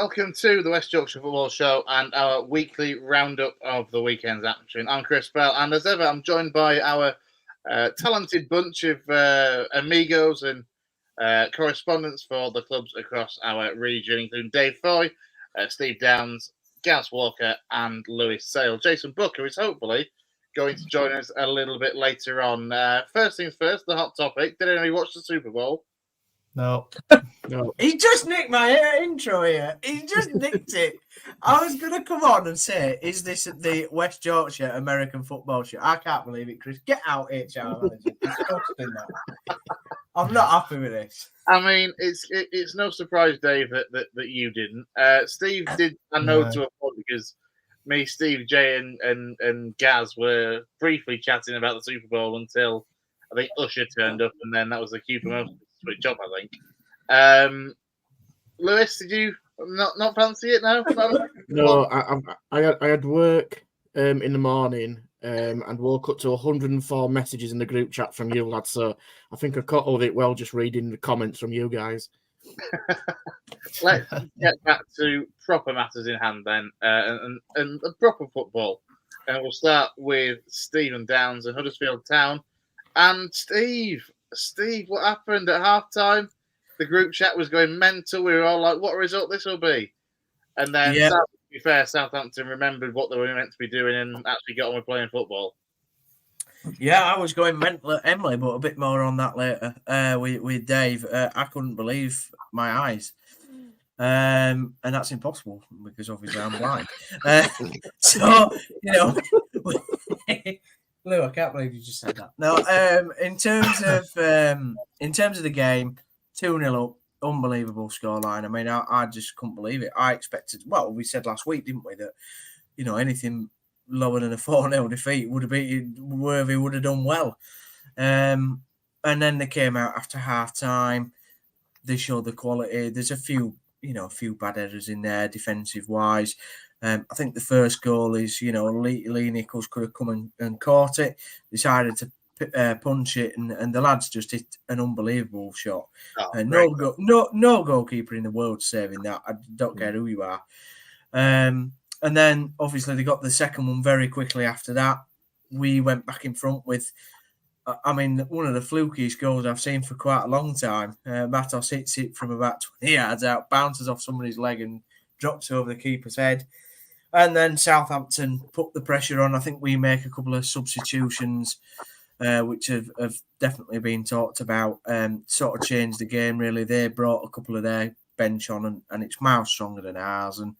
Welcome to the West Yorkshire Football Show and our weekly roundup of the weekend's action. I'm Chris Bell, and as ever, I'm joined by our talented bunch of amigos and correspondents for the clubs across our region, including Dave Foy, Steve Downs, Gareth Walker, and Lewis Sale. Jayson Boocker is hopefully going to join us a little bit later on. First things first, the hot topic. Did anybody watch the Super Bowl? No. He just nicked my intro here. He just nicked it. I was going to come on and say, is this the West Yorkshire American Football Show? I can't believe it, Chris. Get out, HR manager. Disgusting, that. I'm not happy with this. I mean, it's no surprise, Dave, that you didn't. Steve did, I know, to a point, because me, Steve, Jay, and Gaz were briefly chatting about the Super Bowl until I think Usher turned up, and then that was the cue for most to switch off, I think. Lewis, did you not fancy it now? No, I had work in the morning and woke up to 104 messages in the group chat from you lads, so I think I caught all of it well just reading the comments from you guys. Let's get back to proper matters in hand then, and proper football. And we'll start with Stephen Downs and Huddersfield Town. And Steve, what happened at halftime? The group chat was going mental. We were all like, what a result this will be. And then, to be fair, Southampton remembered what they were meant to be doing and actually got on with playing football. Yeah, I was going mental at Emily, but a bit more on that later with Dave. I couldn't believe my eyes. And that's impossible because obviously I'm blind. So, you know, Lou, I can't believe you just said that. No, in terms of the game, 2-0 up, unbelievable scoreline. I mean, I just couldn't believe it. I expected, well, we said last week, didn't we, that, you know, anything lower than a 4-0 defeat would have been Worthy would have done well. And then they came out after half time. They showed the quality. There's a few bad errors in there defensive wise. I think the first goal is, Lee Nichols could have come and caught it, decided to punch it, and the lads just hit an unbelievable shot. No goalkeeper in the world saving that. I don't care who you are. And then obviously they got the second one very quickly after that. We went back in front with, one of the flukiest goals I've seen for quite a long time. Matos hits it from about 20 yards out, bounces off somebody's leg and drops over the keeper's head. And then Southampton put the pressure on. I think we make a couple of substitutions, which have definitely been talked about, sort of changed the game, really. They brought a couple of their bench on, and it's miles stronger than ours. And,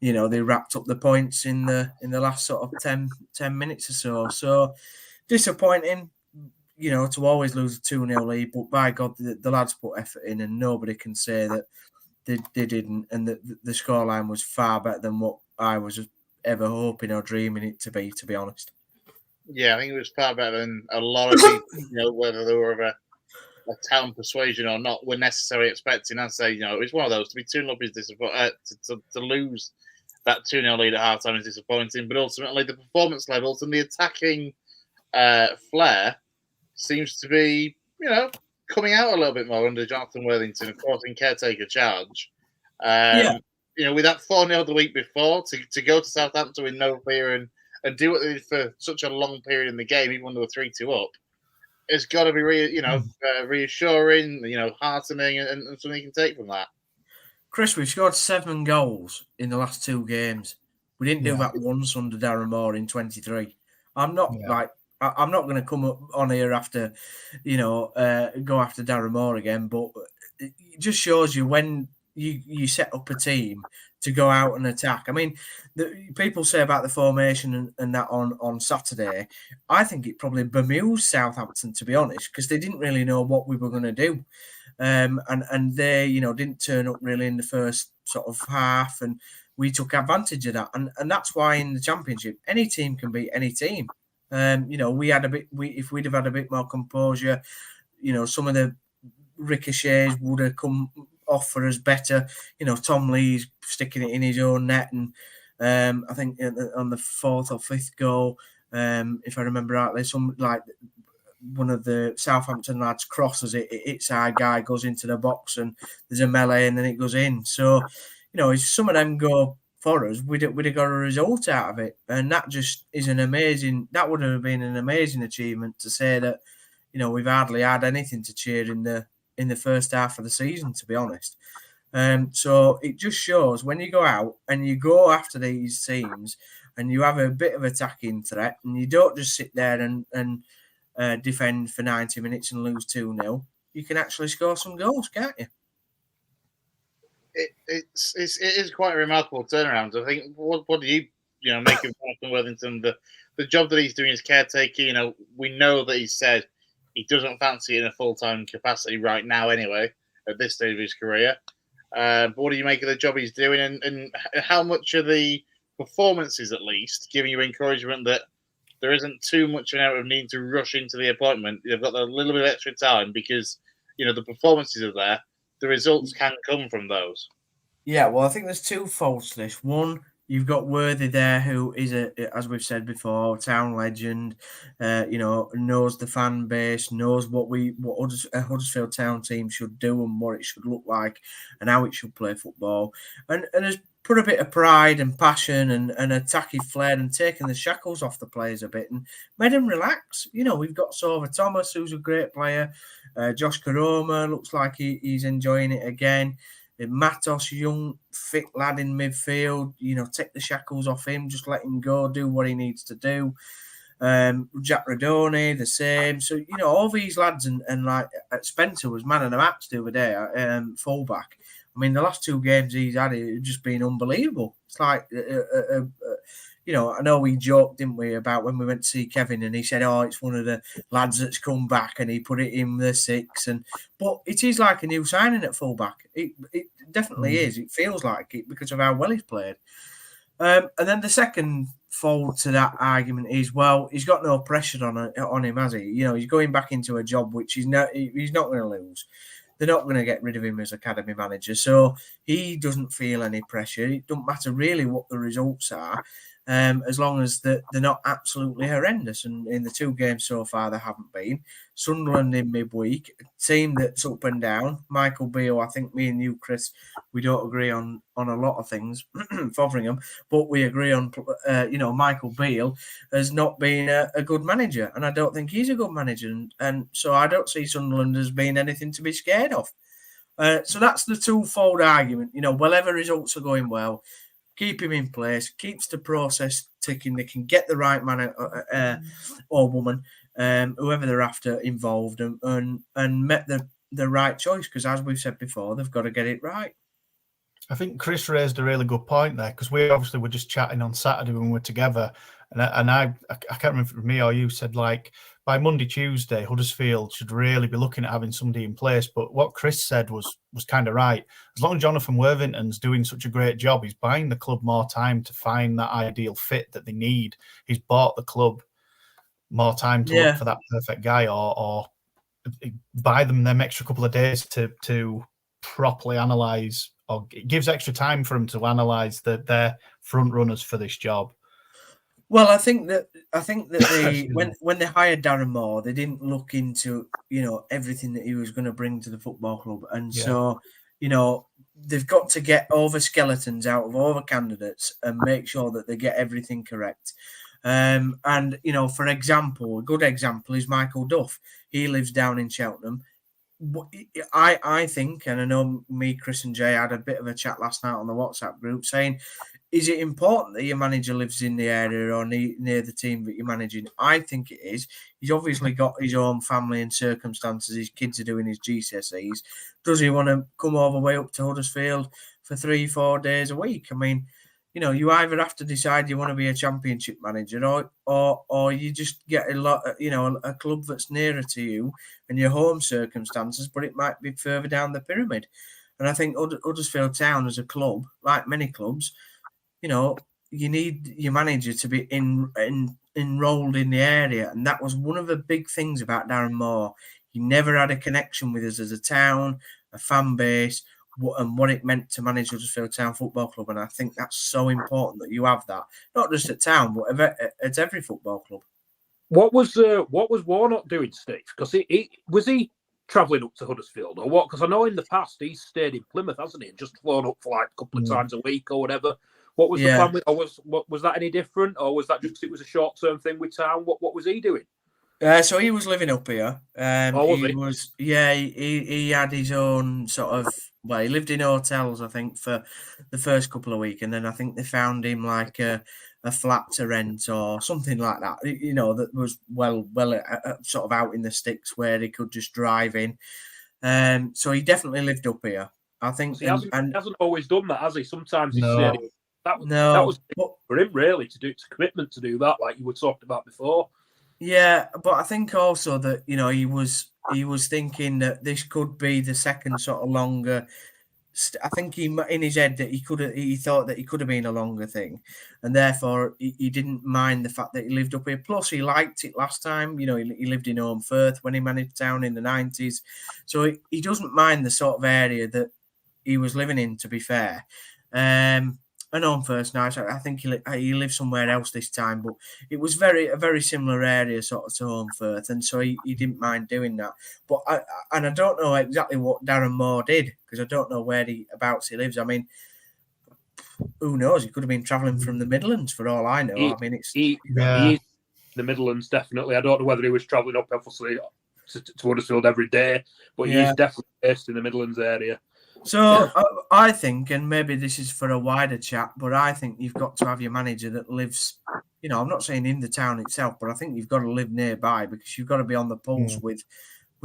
they wrapped up the points in the last sort of 10 minutes or so. So disappointing, to always lose a 2-0 lead. But by God, the lads put effort in, and nobody can say that they didn't. And the scoreline was far better than what I was ever hoping or dreaming it to be honest. Yeah, I think it was far better than a lot of people, whether they were of a town persuasion or not, were necessarily expecting. I'd say, it's one of those. To be 2-0 is disappointing. To lose that 2-0 lead at halftime is disappointing. But ultimately, the performance levels and the attacking flair seems to be, coming out a little bit more under Jonathan Worthington, of course, in caretaker charge. With that 4-0 the week before, to go to Southampton with no fear and do what they did for such a long period in the game, even when they were 3-2 up, it's got to be reassuring, heartening, and something you can take from that. Chris, we've scored 7 goals in the last 2 games. We didn't do that once under Darren Moore in 23. I'm not going to come up on here after, go after Darren Moore again, but it just shows you when you set up a team to go out and attack. I mean, people say about the formation and that on Saturday. I think it probably bemused Southampton, to be honest, because they didn't really know what we were going to do. And they, didn't turn up really in the first sort of half, and we took advantage of that. And that's why in the Championship, any team can beat any team. We had if we'd have had a bit more composure, some of the ricochets would have come off for us better. Tom Lee's sticking it in his own net, and I think on the 4th or 5th goal, if I remember rightly, one of the Southampton lads crosses it hits our guy, goes into the box, and there's a melee, and then it goes in. So, if some of them go for us, we'd have got a result out of it, and that just is that would have been an amazing achievement to say that, we've hardly had anything to cheer in the first half of the season, to be honest. So it just shows when you go out and you go after these teams and you have a bit of attacking threat and you don't just sit there and defend for 90 minutes and lose 2-0, you can actually score some goals, can't you? It is quite a remarkable turnaround. I think. What do you make of Jonathan Worthington? The job that he's doing as caretaker. We know that he said he doesn't fancy it in a full-time capacity right now, anyway, at this stage of his career. But what do you make of the job he's doing, and how much are the performances, at least, giving you encouragement that there isn't too much of need to rush into the appointment? They've got a little bit of extra time because the performances are there. The results can come from those. Yeah, well, I think there's two faults to this. One, you've got Worthy there, who is as we've said before, town legend. Knows the fan base, knows what a Huddersfield Town team should do and what it should look like, and how it should play football, and has put a bit of pride and passion and attacking flair and taken the shackles off the players a bit and made them relax. We've got Sova Thomas, who's a great player. Josh Karoma looks like he's enjoying it again. Matos, young, fit lad in midfield, take the shackles off him, just let him go, do what he needs to do. Jack Radoni, the same. So, all these lads and like Spencer was man of the match the other day, fullback. I mean, the last two games he's had, it's just been unbelievable. It's like, I know we joked, didn't we, about when we went to see Kevin and he said, it's one of the lads that's come back and he put it in the 6. But it is like a new signing at fullback. It definitely is. It feels like it because of how well he's played. And then the second fold to that argument is, well, he's got no pressure on him, has he? He's going back into a job which he's not going to lose. They're not going to get rid of him as academy manager. So he doesn't feel any pressure. It doesn't matter really what the results are, as long as they're not absolutely horrendous. And in the 2 games so far, they haven't been. Sunderland in midweek, a team that's up and down. Michael Beale, I think me and you, Chris, we don't agree on a lot of things, Fotheringham, but we agree on, Michael Beale has not been a good manager, and I don't think he's a good manager. And so I don't see Sunderland as being anything to be scared of. So that's the twofold argument. Whatever results are going well, keep him in place, keeps the process ticking. They can get the right man or woman, whoever they're after, involved and met the right choice. Because as we've said before, they've got to get it right. I think Chris raised a really good point there, because we obviously were just chatting on Saturday when we were together, and I can't remember if it was me or you said, like, by Monday, Tuesday, Huddersfield should really be looking at having somebody in place. But what Chris said was kind of right. As long as Jonathan Worthington's doing such a great job, he's buying the club more time to find that ideal fit that they need. He's bought the club more time to look for that perfect guy, or buy them extra couple of days to properly analyse, or it gives extra time for them to analyse their front runners for this job. Well, I think that they when they hired Darren Moore, they didn't look into everything that he was going to bring to the football club, and so they've got to get over skeletons out of all the candidates and make sure that they get everything correct. And for example, a good example is Michael Duff. He lives down in Cheltenham. I think, and I know me, Chris and Jay had a bit of a chat last night on the WhatsApp group saying, is it important that your manager lives in the area or near the team that you're managing? I think it is. He's obviously got his own family and circumstances. His kids are doing his GCSEs. Does he want to come all the way up to Huddersfield for 3-4 days a week? I mean, you either have to decide you want to be a championship manager or you just get a club that's nearer to you and your home circumstances, but it might be further down the pyramid. And I think Huddersfield Town as a club, like many clubs, you need your manager to be enrolled in the area. And that was one of the big things about Darren Moore. He never had a connection with us as a town, a fan base, and what it meant to manage Huddersfield Town Football Club. And I think that's so important that you have that, not just at Town, but at every football club. What was Warnock doing, Steve? Because he travelling up to Huddersfield or what? Because I know in the past he's stayed in Plymouth, hasn't he, and just flown up for like a couple of times a week or whatever. What was the plan with, or was that any different, or was that just because it was a short-term thing with town? What was he doing? So he was living up here. He had his own sort of, well, he lived in hotels, I think, for the first couple of weeks, and then I think they found him like a flat to rent or something like that, you know, that was well sort of out in the sticks where he could just drive in. So he definitely lived up here, I think. He hasn't always done that, has he? Sometimes he's No. said that was for him really to do. It's a commitment to do that, like you were talking about before. Yeah, but I think also that, you know, he was thinking that this could be the second sort of longer. I think in his head that he thought that he could have been a longer thing, and therefore he didn't mind the fact that he lived up here. Plus, he liked it last time. You know, he lived in Home Firth when he managed town in the 90s, so he doesn't mind the sort of area that he was living in. To be fair, and Home Firth nice. I think he lived somewhere else this time, but it was a very similar area sort of to Home Firth, and so he didn't mind doing that. But I don't know exactly what Darren Moore did, because I don't know whereabouts he lives. I mean, who knows? He could have been travelling from the Midlands for all I know. He's the Midlands, definitely. I don't know whether he was travelling up, obviously, to Huddersfield every day, but he's definitely based in the Midlands area. So I think, and maybe this is for a wider chat, but I think you've got to have your manager that lives, you know, I'm not saying in the town itself, but I think you've got to live nearby, because you've got to be on the pulse with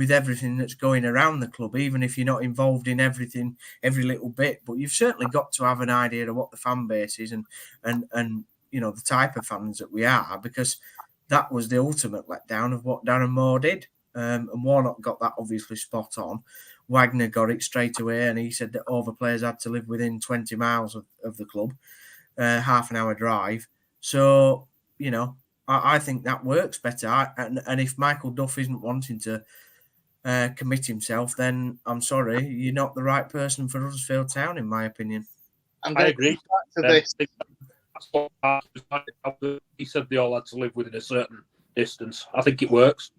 everything that's going around the club, even if you're not involved in everything, every little bit. But you've certainly got to have an idea of what the fan base is and you know, the type of fans that we are, because that was the ultimate letdown of what Darren Moore did. And Warnock got that obviously spot on. Wagner got it straight away, and he said that all the players had to live within 20 miles of the club, half an hour drive. So, you know, I think that works better. And if Michael Duff isn't wanting to commit himself, then I'm sorry, you're not the right person for Huddersfield Town, in my opinion. I agree. He said they all had to live within a certain distance. I think it works.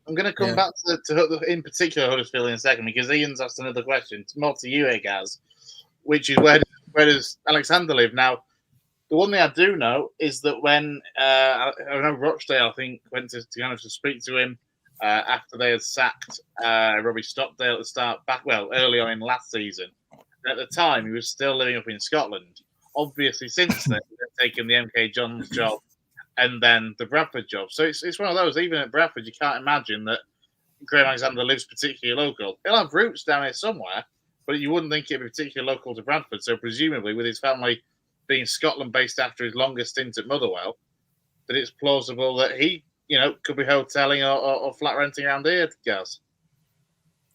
I'm going to come back to in particular Huddersfield in a second, because Ian's asked another question. It's more to you, Gaz, which is where does Alexander live? Now, the one thing I do know is that when I know Rochdale, I think, went to kind of to speak to him after they had sacked Robbie Stockdale at the start, early on in last season. And at the time, he was still living up in Scotland. Obviously, since then, they've taken the MK Johns job and then the Bradford job. So it's one of those, even at Bradford, you can't imagine that Graham Alexander lives particularly local. He'll have roots down here somewhere, but you wouldn't think it'd be particularly local to Bradford. So presumably, with his family being Scotland-based after his longest stint at Motherwell, that it's plausible that he, you know, could be hoteling or flat renting around here, Gaz.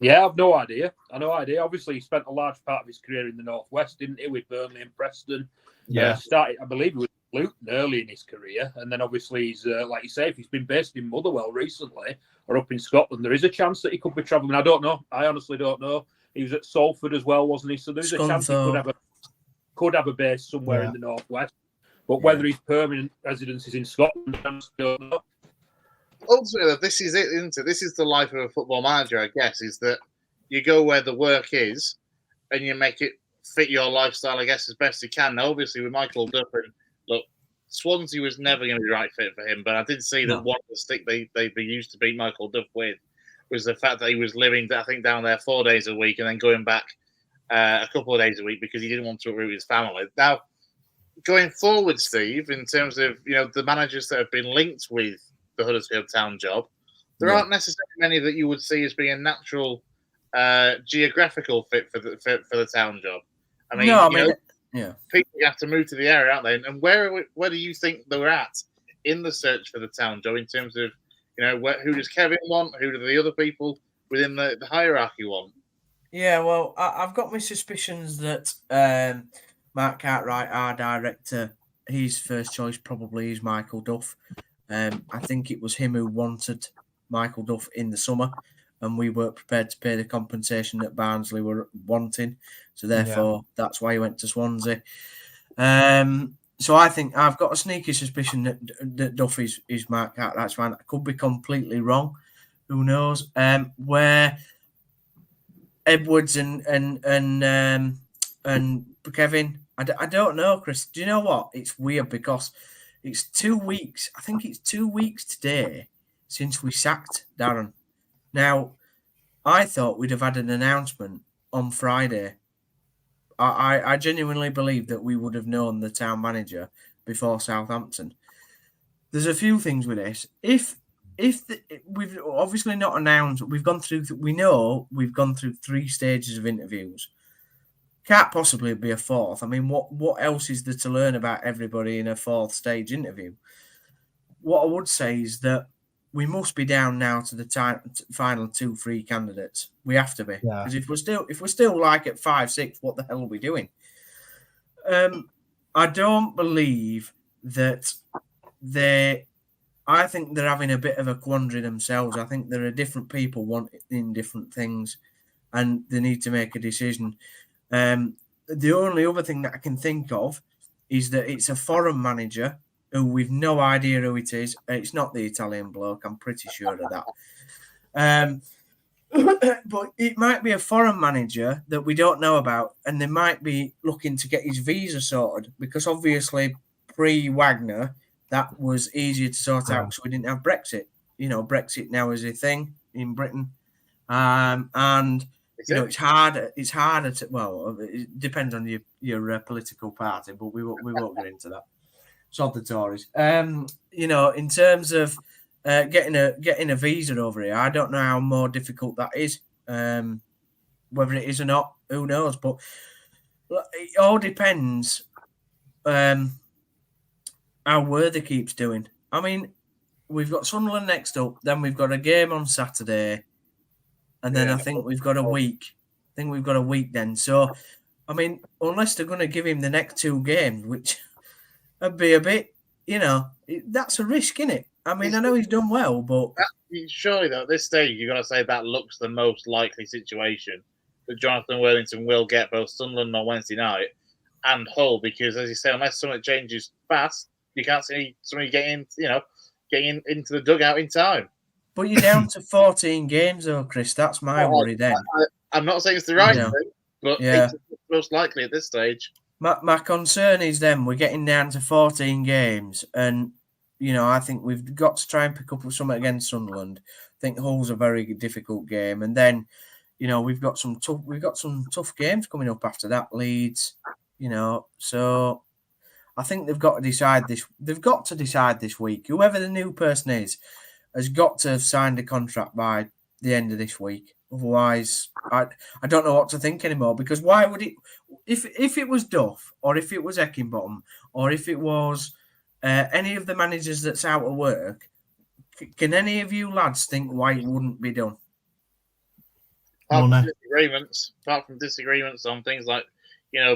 Yeah, I've no idea. Obviously, he spent a large part of his career in the Northwest, didn't he, with Burnley and Preston. Yeah. Started, I believe, with Luton early in his career, and then obviously he's like you say, if he's been based in Motherwell recently or up in Scotland, there is a chance that he could be travelling. I don't know. I honestly don't know. He was at Salford as well, wasn't he? So there's a chance he could have a base somewhere in the Northwest. But whether his permanent residence is in Scotland, I don't know. Ultimately, this is it, isn't it? This is the life of a football manager, I guess, is that you go where the work is and you make it fit your lifestyle, I guess, as best you can. Now, obviously, with Michael Duff, look, Swansea was never going to be the right fit for him, but I did see that one of the stick they'd be used to beat Michael Duff with was the fact that he was living, I think, down there 4 days a week and then going back a couple of days a week because he didn't want to uproot his family. Now, going forward, Steve, in terms of, you know, the managers that have been linked with the Huddersfield Town job, there aren't necessarily many that you would see as being a natural geographical fit for the Town job. I mean, people have to move to the area, aren't they? And where do you think they're at in the search for the Town job in terms of, you know, who does Kevin want? Who do the other people within the hierarchy want? Yeah, well, I've got my suspicions that Mark Cartwright, our director, his first choice probably is Michael Duff. I think it was him who wanted Michael Duff in the summer, and we weren't prepared to pay the compensation that Barnsley were wanting. So therefore, that's why he went to Swansea. So I think I've got a sneaky suspicion that Duff is Mark Cartwright's man. I could be completely wrong. Who knows? Where Edwards and Kevin, I don't know, Chris. Do you know what? It's weird because it's 2 weeks. I think it's 2 weeks today since we sacked Darren. Now, I thought we'd have had an announcement on Friday. I genuinely believe that we would have known the town manager before Southampton. There's a few things with this. If we've obviously not announced, we know we've gone through 3 stages of interviews. Can't possibly be a 4th. I mean, what else is there to learn about everybody in a 4th stage interview? What I would say is that we must be down now to the final 2-3 candidates. We have to be, because if we're still like at 5-6, what the hell are we doing? I don't believe that I think they're having a bit of a quandary themselves. I think there are different people wanting different things, and they need to make a decision. The only other thing that I can think of is that it's a foreign manager who we've no idea who it is. It's not the Italian bloke, I'm pretty sure of that. But it might be a foreign manager that we don't know about, and they might be looking to get his visa sorted, because obviously pre-Wagner, that was easier to sort out because we didn't have Brexit. You know, Brexit now is a thing in Britain. And it's harder. It's harder to. Well, it depends on your political party, but we won't get into that. Sod the Tories. In terms of getting a visa over here, I don't know how more difficult that is. Whether it is or not, who knows? But it all depends. How Worthy keeps doing. I mean, we've got Sunderland next up, then we've got a game on Saturday, and then I think we've got a week. Then. So, I mean, unless they're going to give him the next 2 games, which would be a bit, that's a risk, isn't it? I mean, I know he's done well, but surely though, at this stage, you've got to say that looks the most likely situation that Jonathan Worthington will get both Sunderland on Wednesday night and Hull, because, as you say, unless something changes fast, you can't see somebody getting into the dugout in time. But you're down to 14 games, though, Chris. That's my worry then. I'm not saying it's the right thing, but it's most likely at this stage. My concern is then we're getting down to 14 games, and I think we've got to try and pick up something against Sunderland. I think Hull's a very difficult game, and then we've got some tough games coming up after that. Leeds, so. I think they've got to decide this. They've got to decide this week. Whoever the new person is has got to have signed a contract by the end of this week. Otherwise, I don't know what to think anymore. Because why would it? If it was Duff, or if it was Heckingbottom, or if it was any of the managers that's out of work, can any of you lads think why it wouldn't be done? Apart from disagreements on things like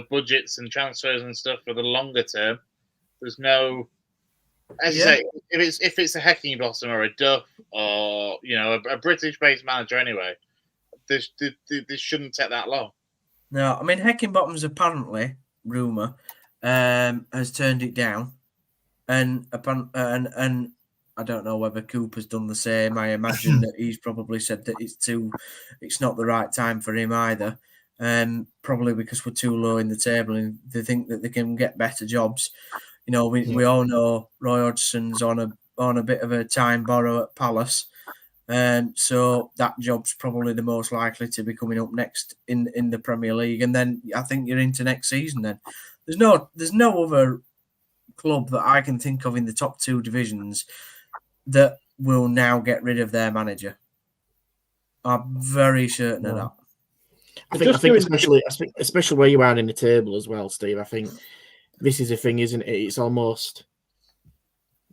budgets and transfers and stuff for the longer term, there's no, as you say, if it's a Heckingbottom or a Duff or a British-based manager anyway, this shouldn't take that long. No, I mean Heckingbottom's apparently rumor has turned it down, and I don't know whether Cooper's done the same. I imagine that he's probably said that it's not the right time for him either. Probably because we're too low in the table and they think that they can get better jobs. We all know Roy Hodgson's on a bit of a time borrow at Palace, so that job's probably the most likely to be coming up next in the Premier League, and then I think you're into next season. Then there's no other club that I can think of in the top 2 divisions that will now get rid of their manager. I'm very certain of that. I think especially where you are in the table as well, Steve. I think this is a thing, isn't it? It's almost,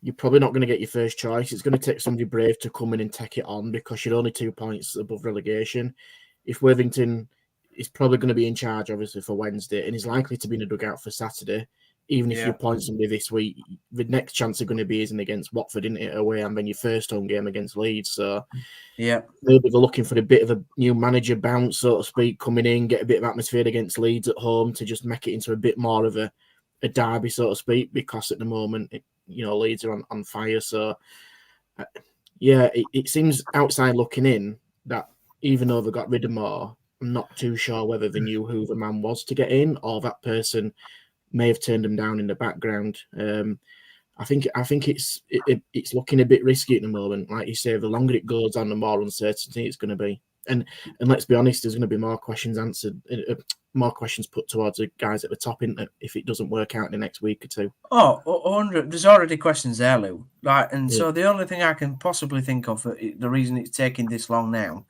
you're probably not going to get your first choice. It's going to take somebody brave to come in and take it on, because you're only 2 points above relegation. If Worthington is probably going to be in charge, obviously, for Wednesday, and is likely to be in a dugout for Saturday, even if you appoint somebody this week, the next chance they're going to be isn't against Watford, isn't it, away, and then your first home game against Leeds. So maybe they're looking for a bit of a new manager bounce, so to speak, coming in, get a bit of atmosphere against Leeds at home to just make it into a bit more of a derby, so to speak, because at the moment, Leeds are on fire. So yeah, it seems outside looking in that even though they got rid of Moore, I'm not too sure whether they knew who the man was to get in or that person may have turned him down in the background. I think it's looking a bit risky at the moment. Like you say, the longer it goes on, the more uncertainty it's going to be. And let's be honest, there's going to be more questions answered, more questions put towards the guys at the top, in if it doesn't work out in the next week or two. Oh, 100. There's already questions there, Lou. Like, and Yeah. so the only thing I can possibly think of, the reason it's taking this long now,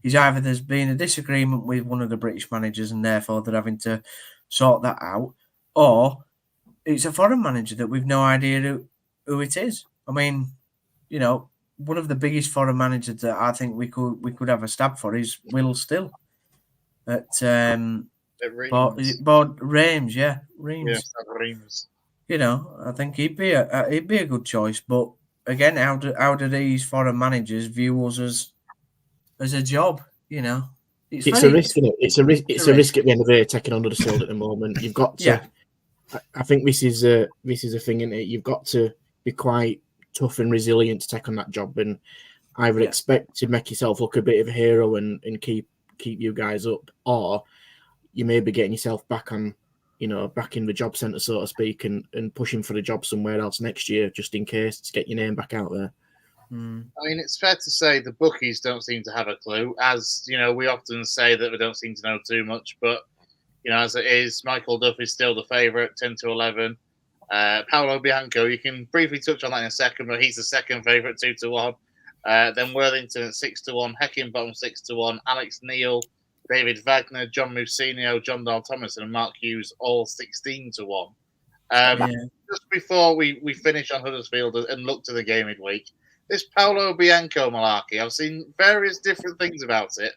is either there's been a disagreement with one of the British managers and therefore they're having to sort that out, or it's a foreign manager that we've no idea who it is. I mean, you know, one of the biggest foreign managers that I think we could have a stab for is Will Still at Reims. Reims, yeah, Reims. Yes, Reims. You know, I think he'd be a good choice. But again, how do these foreign managers view us as a job? You know, it's a risk, isn't it? It's a risk at the end of the day, taking on Huddersfield at the moment. You've got to. Yeah. I think this is a thing, isn't it? You've got to be quite tough and resilient to take on that job, and either expect to make yourself look a bit of a hero and keep you guys up, or you may be getting yourself back on, back in the job centre, so to speak, and pushing for the job somewhere else next year, just in case, to get your name back out there. I mean, it's fair to say the bookies don't seem to have a clue. As you know, we often say that we don't seem to know too much, but as it is, Michael Duff is still the favourite, 10 to 11. Paolo Bianco, you can briefly touch on that in a second, but he's the second favourite, 2 to 1. Then Worthington at 6 to 1, Heckingbottom 6 to 1, Alex Neil, David Wagner, John Musinho, John Dahl Thomas, and Mark Hughes all 16 to 1. Just before we finish on Huddersfield and look to the game midweek, this Paolo Bianco malarkey, I've seen various different things about it.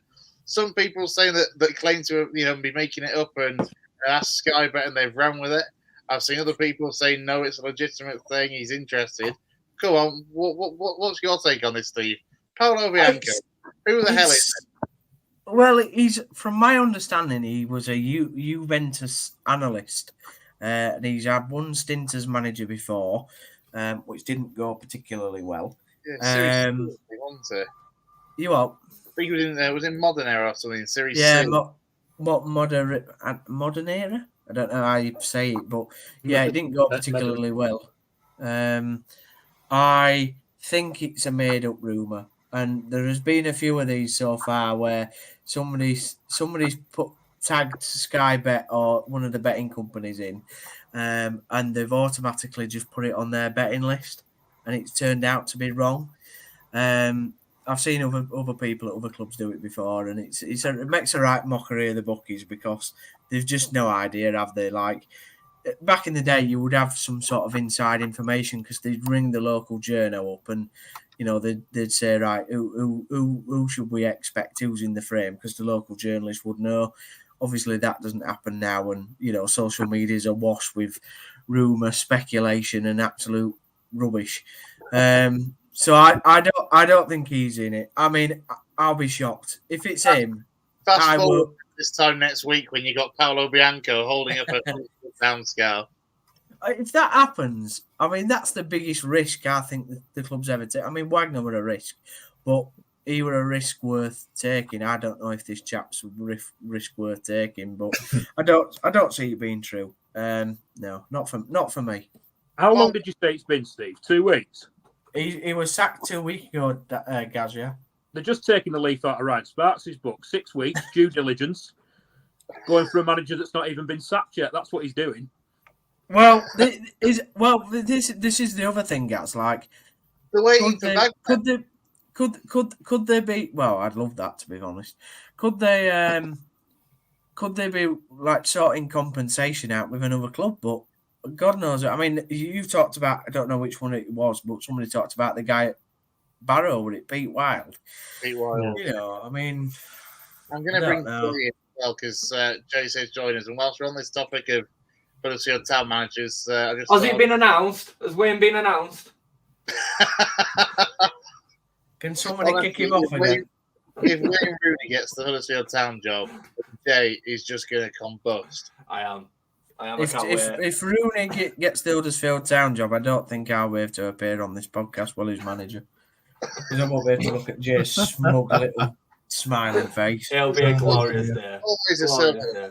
Some people saying that claim to be making it up and ask Sky Bet and they've run with it. I've seen other people saying no, it's a legitimate thing. He's interested. Come on, what's your take on this, Steve? Paolo Bianco, who the hell is it? Well, from my understanding, he was a Juventus analyst, and he's had one stint as manager before, which didn't go particularly well. Yeah, wasn't it? You what? I think he was in Modern Era or something. Series yeah, C. Modern Era? I don't know how you say it, but yeah, it didn't go particularly well. I think it's a made-up rumour, and there has been a few of these so far where somebody's tagged Sky Bet or one of the betting companies in, and they've automatically just put it on their betting list, and it's turned out to be wrong. I've seen other people at other clubs do it before, and it makes a right mockery of the bookies because they've just no idea, have they? Like back in the day, you would have some sort of inside information because they'd ring the local journo up, and they'd say, right, who should we expect? Who's in the frame? Because the local journalist would know. Obviously, that doesn't happen now, and social media is awash with rumour, speculation, and absolute rubbish. So I don't think he's in it. I mean, I'll be shocked if it's him. Fast forward this time next week when you got Paolo Bianco holding up a down scale. If that happens, I mean, that's the biggest risk I think the club's ever taken. I mean, Wagner were a risk, but he were a risk worth taking. I don't know if this chap's risk worth taking, but I don't see it being true. No, not for me. How long did you say it's been, Steve? 2 weeks? He was sacked 2 weeks ago, Gaz, yeah? They're just taking the leaf out of Ryan Sparks' book. 6 weeks, due diligence, going for a manager that's not even been sacked yet. That's what he's doing. Well, this is the other thing, Gaz. Like, the way could they be? Well, I'd love that, to be honest. Could they be like sorting compensation out with another club? But God knows. I mean, you talked about, I don't know which one it was, but somebody talked about the guy at Barrow, with it, Pete Wild. I mean, I'm going to bring Tilly as well because Jay says join us. And whilst we're on this topic of Huddersfield Town managers, has it been announced? Has Wayne been announced? Can somebody kick him off again? If Wayne Rooney gets the Huddersfield Town job, Jay is just going to combust. I am. If Rooney gets the Huddersfield Town job, I don't think I'll wave to appear on this podcast while he's manager. Because I won't be able to look at Jay's smug little smiling face. It'll be a glorious day. Always a Glorious silver. day.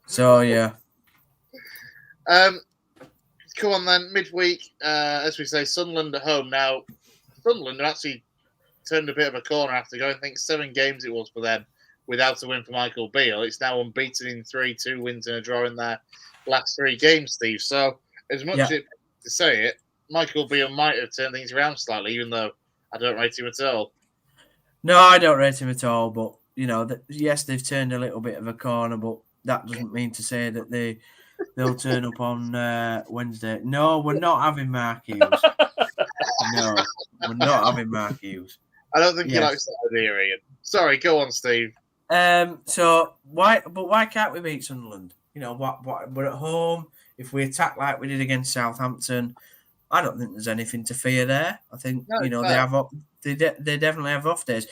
So yeah. Come on then, midweek, as we say, Sunderland at home. Now, Sunderland have actually turned a bit of a corner after going, I think, 7 games it was for them without a win for Michael Beale. It's now unbeaten in 3-2 wins and a draw in their last 3 games, Steve. So, as much as it to say it, Michael Beale might have turned things around slightly, even though I don't rate him at all. No, I don't rate him at all. But, you know, yes, they've turned a little bit of a corner, but that doesn't mean to say that they'll turn up on Wednesday. No, we're not having Mark Hughes. No, we're not having Mark Hughes. I don't think he likes that idea, Ian. Sorry, go on, Steve. So why can't we beat Sunderland? You know, what we're at home. If we attack like we did against Southampton, I don't think there's anything to fear there. I think they definitely have off days.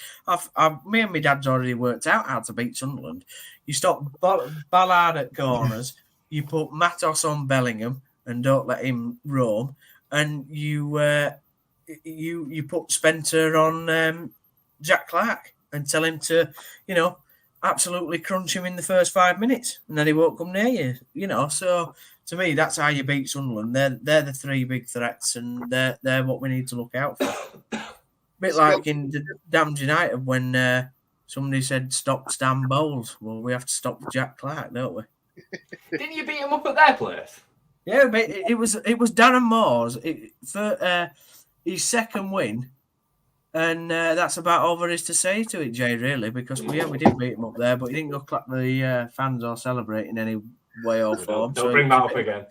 Me and my dad's already worked out how to beat Sunderland. You stop Ballard at corners, you put Matos on Bellingham and don't let him roam, and you put Spencer on Jack Clark and tell him to, you know, absolutely crunch him in the first 5 minutes, and then he won't come near you. You know, so to me, that's how you beat Sunderland. They're the 3 big threats, and they're what we need to look out for. Bit like in the Damned United when somebody said stop Stan Bowles. Well, we have to stop Jack Clark, don't we? Didn't you beat him up at their place? Yeah, but it was Darren Moore's for his second win, and that's about all there is to say to it, Jay. Really, because we did beat him up there, but he didn't go clap the fans or celebrate in any way or form. Don't bring that up again.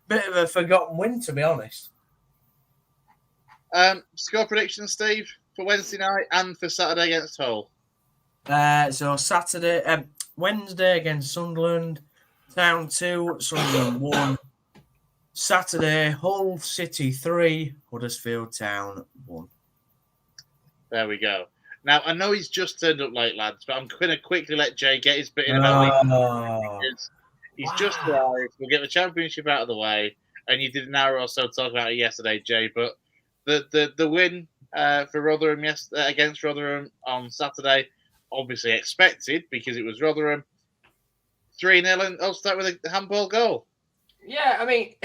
Bit of a forgotten win, to be honest. Score prediction, Steve, for Wednesday night and for Saturday against Hull. So Wednesday against Sunderland, Town 2, Sunderland 1. Saturday, Hull City 3, Huddersfield Town 1. There we go. Now, I know he's just turned up late, lads, but I'm going to quickly let Jay get his bit in about Leeds. He's just arrived. We'll get the championship out of the way. And you did an hour or so talk about it yesterday, Jay. But the win for Rotherham against Rotherham on Saturday, obviously expected because it was Rotherham. 3-0, and I'll start with a handball goal. Yeah, I mean,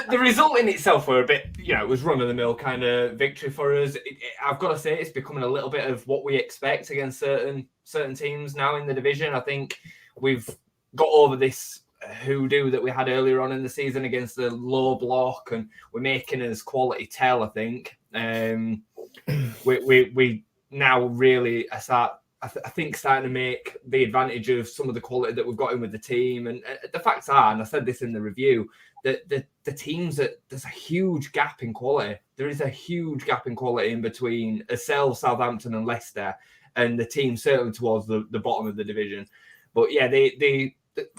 the result in itself were a bit, you know, it was run-of-the-mill kind of victory for us. I've got to say, it's becoming a little bit of what we expect against certain teams now in the division. I think we've got over this hoodoo that we had earlier on in the season against the low block, and we're making us quality tell, I think. We now really start, I think, starting to make the advantage of some of the quality that we've got in with the team. And the facts are, and I said this in the review, that the teams, there's a huge gap in quality. There is a huge gap in quality in between ourselves, Southampton and Leicester, and the team certainly towards the bottom of the division. But yeah, the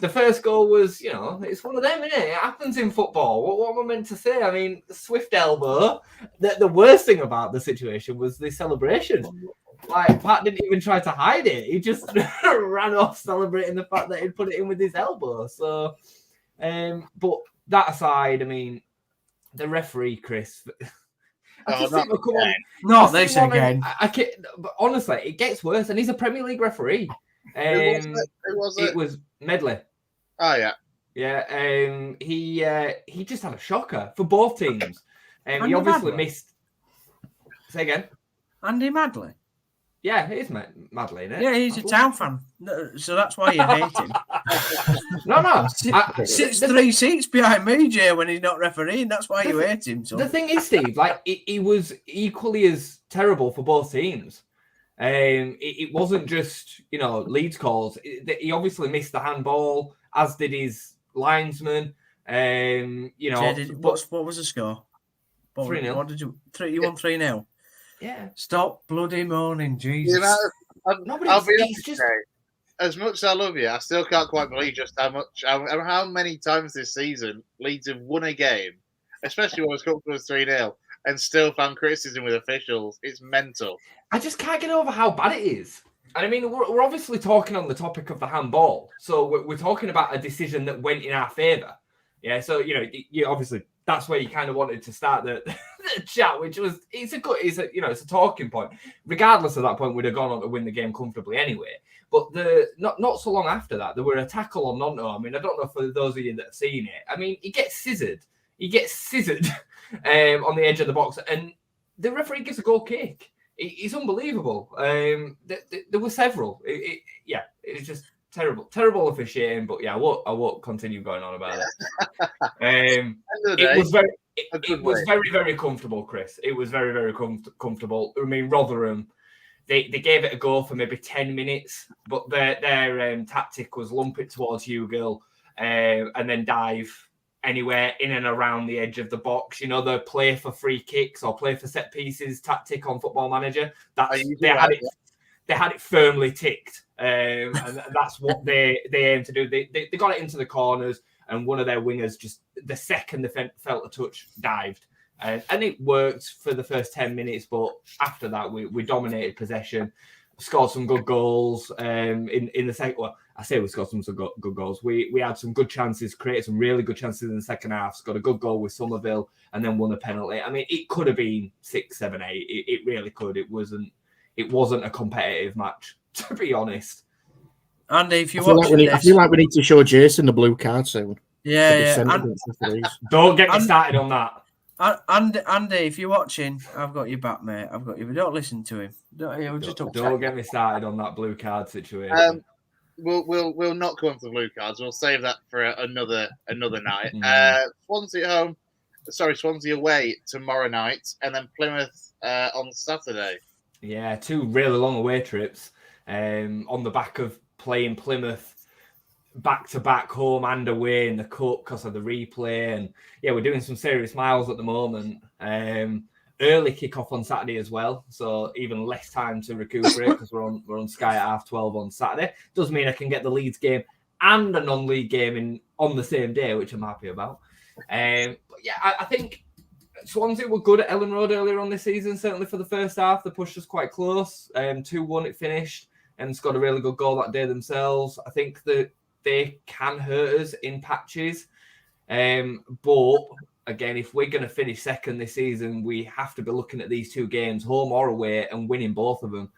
first goal was, you know, it's one of them, isn't it? It happens in football. What am I meant to say? I mean, the swift elbow. The worst thing about the situation was the celebration. Like, Pat didn't even try to hide it. He just ran off celebrating the fact that he'd put it in with his elbow. So, but that aside, I mean, the referee, Chris. Not this again. But honestly, it gets worse, and he's a Premier League referee. Who was it? It was Medley. Oh, yeah. Yeah, he just had a shocker for both teams. He obviously missed. Say again. Andy Madley. Yeah, it is Madley, isn't it? Yeah, he's a Town fan, so that's why you hate him. No. Sits 3 seats behind me, Jay, when he's not refereeing. That's why you hate him. So. The thing is, Steve, like he was equally as terrible for both teams. It wasn't just, you know, Leeds calls. He obviously missed the handball, as did his linesman. You know, Jay, what was the score? 3-0. What did you? You won 3-0. Yeah. Stop bloody moaning, Jesus. You know, I'll be honest, just... as much as I love you, I still can't quite believe just how many times this season Leeds have won a game, especially when it's come to us 3-0, and still found criticism with officials. It's mental. I just can't get over how bad it is. And I mean, we're obviously talking on the topic of the handball, so we're talking about a decision that went in our favour. Yeah, so you obviously that's where you kind of wanted to start the chat, which was it's a talking point. Regardless of that point, we'd have gone on to win the game comfortably anyway. But not so long after that, there were a tackle on Nonto. I mean, I don't know for those of you that have seen it. I mean, he gets scissored. On the edge of the box, and the referee gives a goal kick. It's unbelievable. There were several. It's just terrible officiating. But yeah, I won't continue going on about it. It was very, very comfortable, Chris. It was very, very comfortable. I mean, Rotherham, they gave it a go for maybe 10 minutes, but their tactic was lump it towards Hugill and then dive anywhere in and around the edge of the box. The play for free kicks or play for set pieces tactic on Football Manager. They had it firmly ticked, and that's what they aim to do. They got it into the corners, and one of their wingers just the second they felt a touch dived, and it worked for the first 10 minutes. But after that, we dominated possession, scored some good goals in the second. Well, I say we scored some good goals. We had some good chances, created some really good chances in the second half. Scored a good goal with Somerville, and then won a penalty. I mean, it could have been 6, 7, 8. It really could. It wasn't a competitive match, to be honest. Andy, if you I feel like we need to show Jason the blue card soon. Yeah. Don't get me started on that. Andy, if you're watching, I've got your back, mate. I've got you. Don't listen to him. Don't get me started on that blue card situation. We'll not go on to the blue cards. We'll save that for another night. Swansea away tomorrow night, and then Plymouth on Saturday. Yeah, 2 really long away trips on the back of playing Plymouth back-to-back home and away in the cup because of the replay. And yeah, we're doing some serious miles at the moment. Early kick-off on Saturday as well, so even less time to recuperate because we're on Sky at 12:30 on Saturday. Does mean I can get the Leeds game and a non-league game on the same day, which I'm happy about. But yeah, I think Swansea were good at Ellen Road earlier on this season, certainly for the first half. They pushed us quite close. 2-1 it finished, and scored a really good goal that day themselves. I think that they can hurt us in patches. But again, if we're going to finish second this season, we have to be looking at these 2 games, home or away, and winning both of them.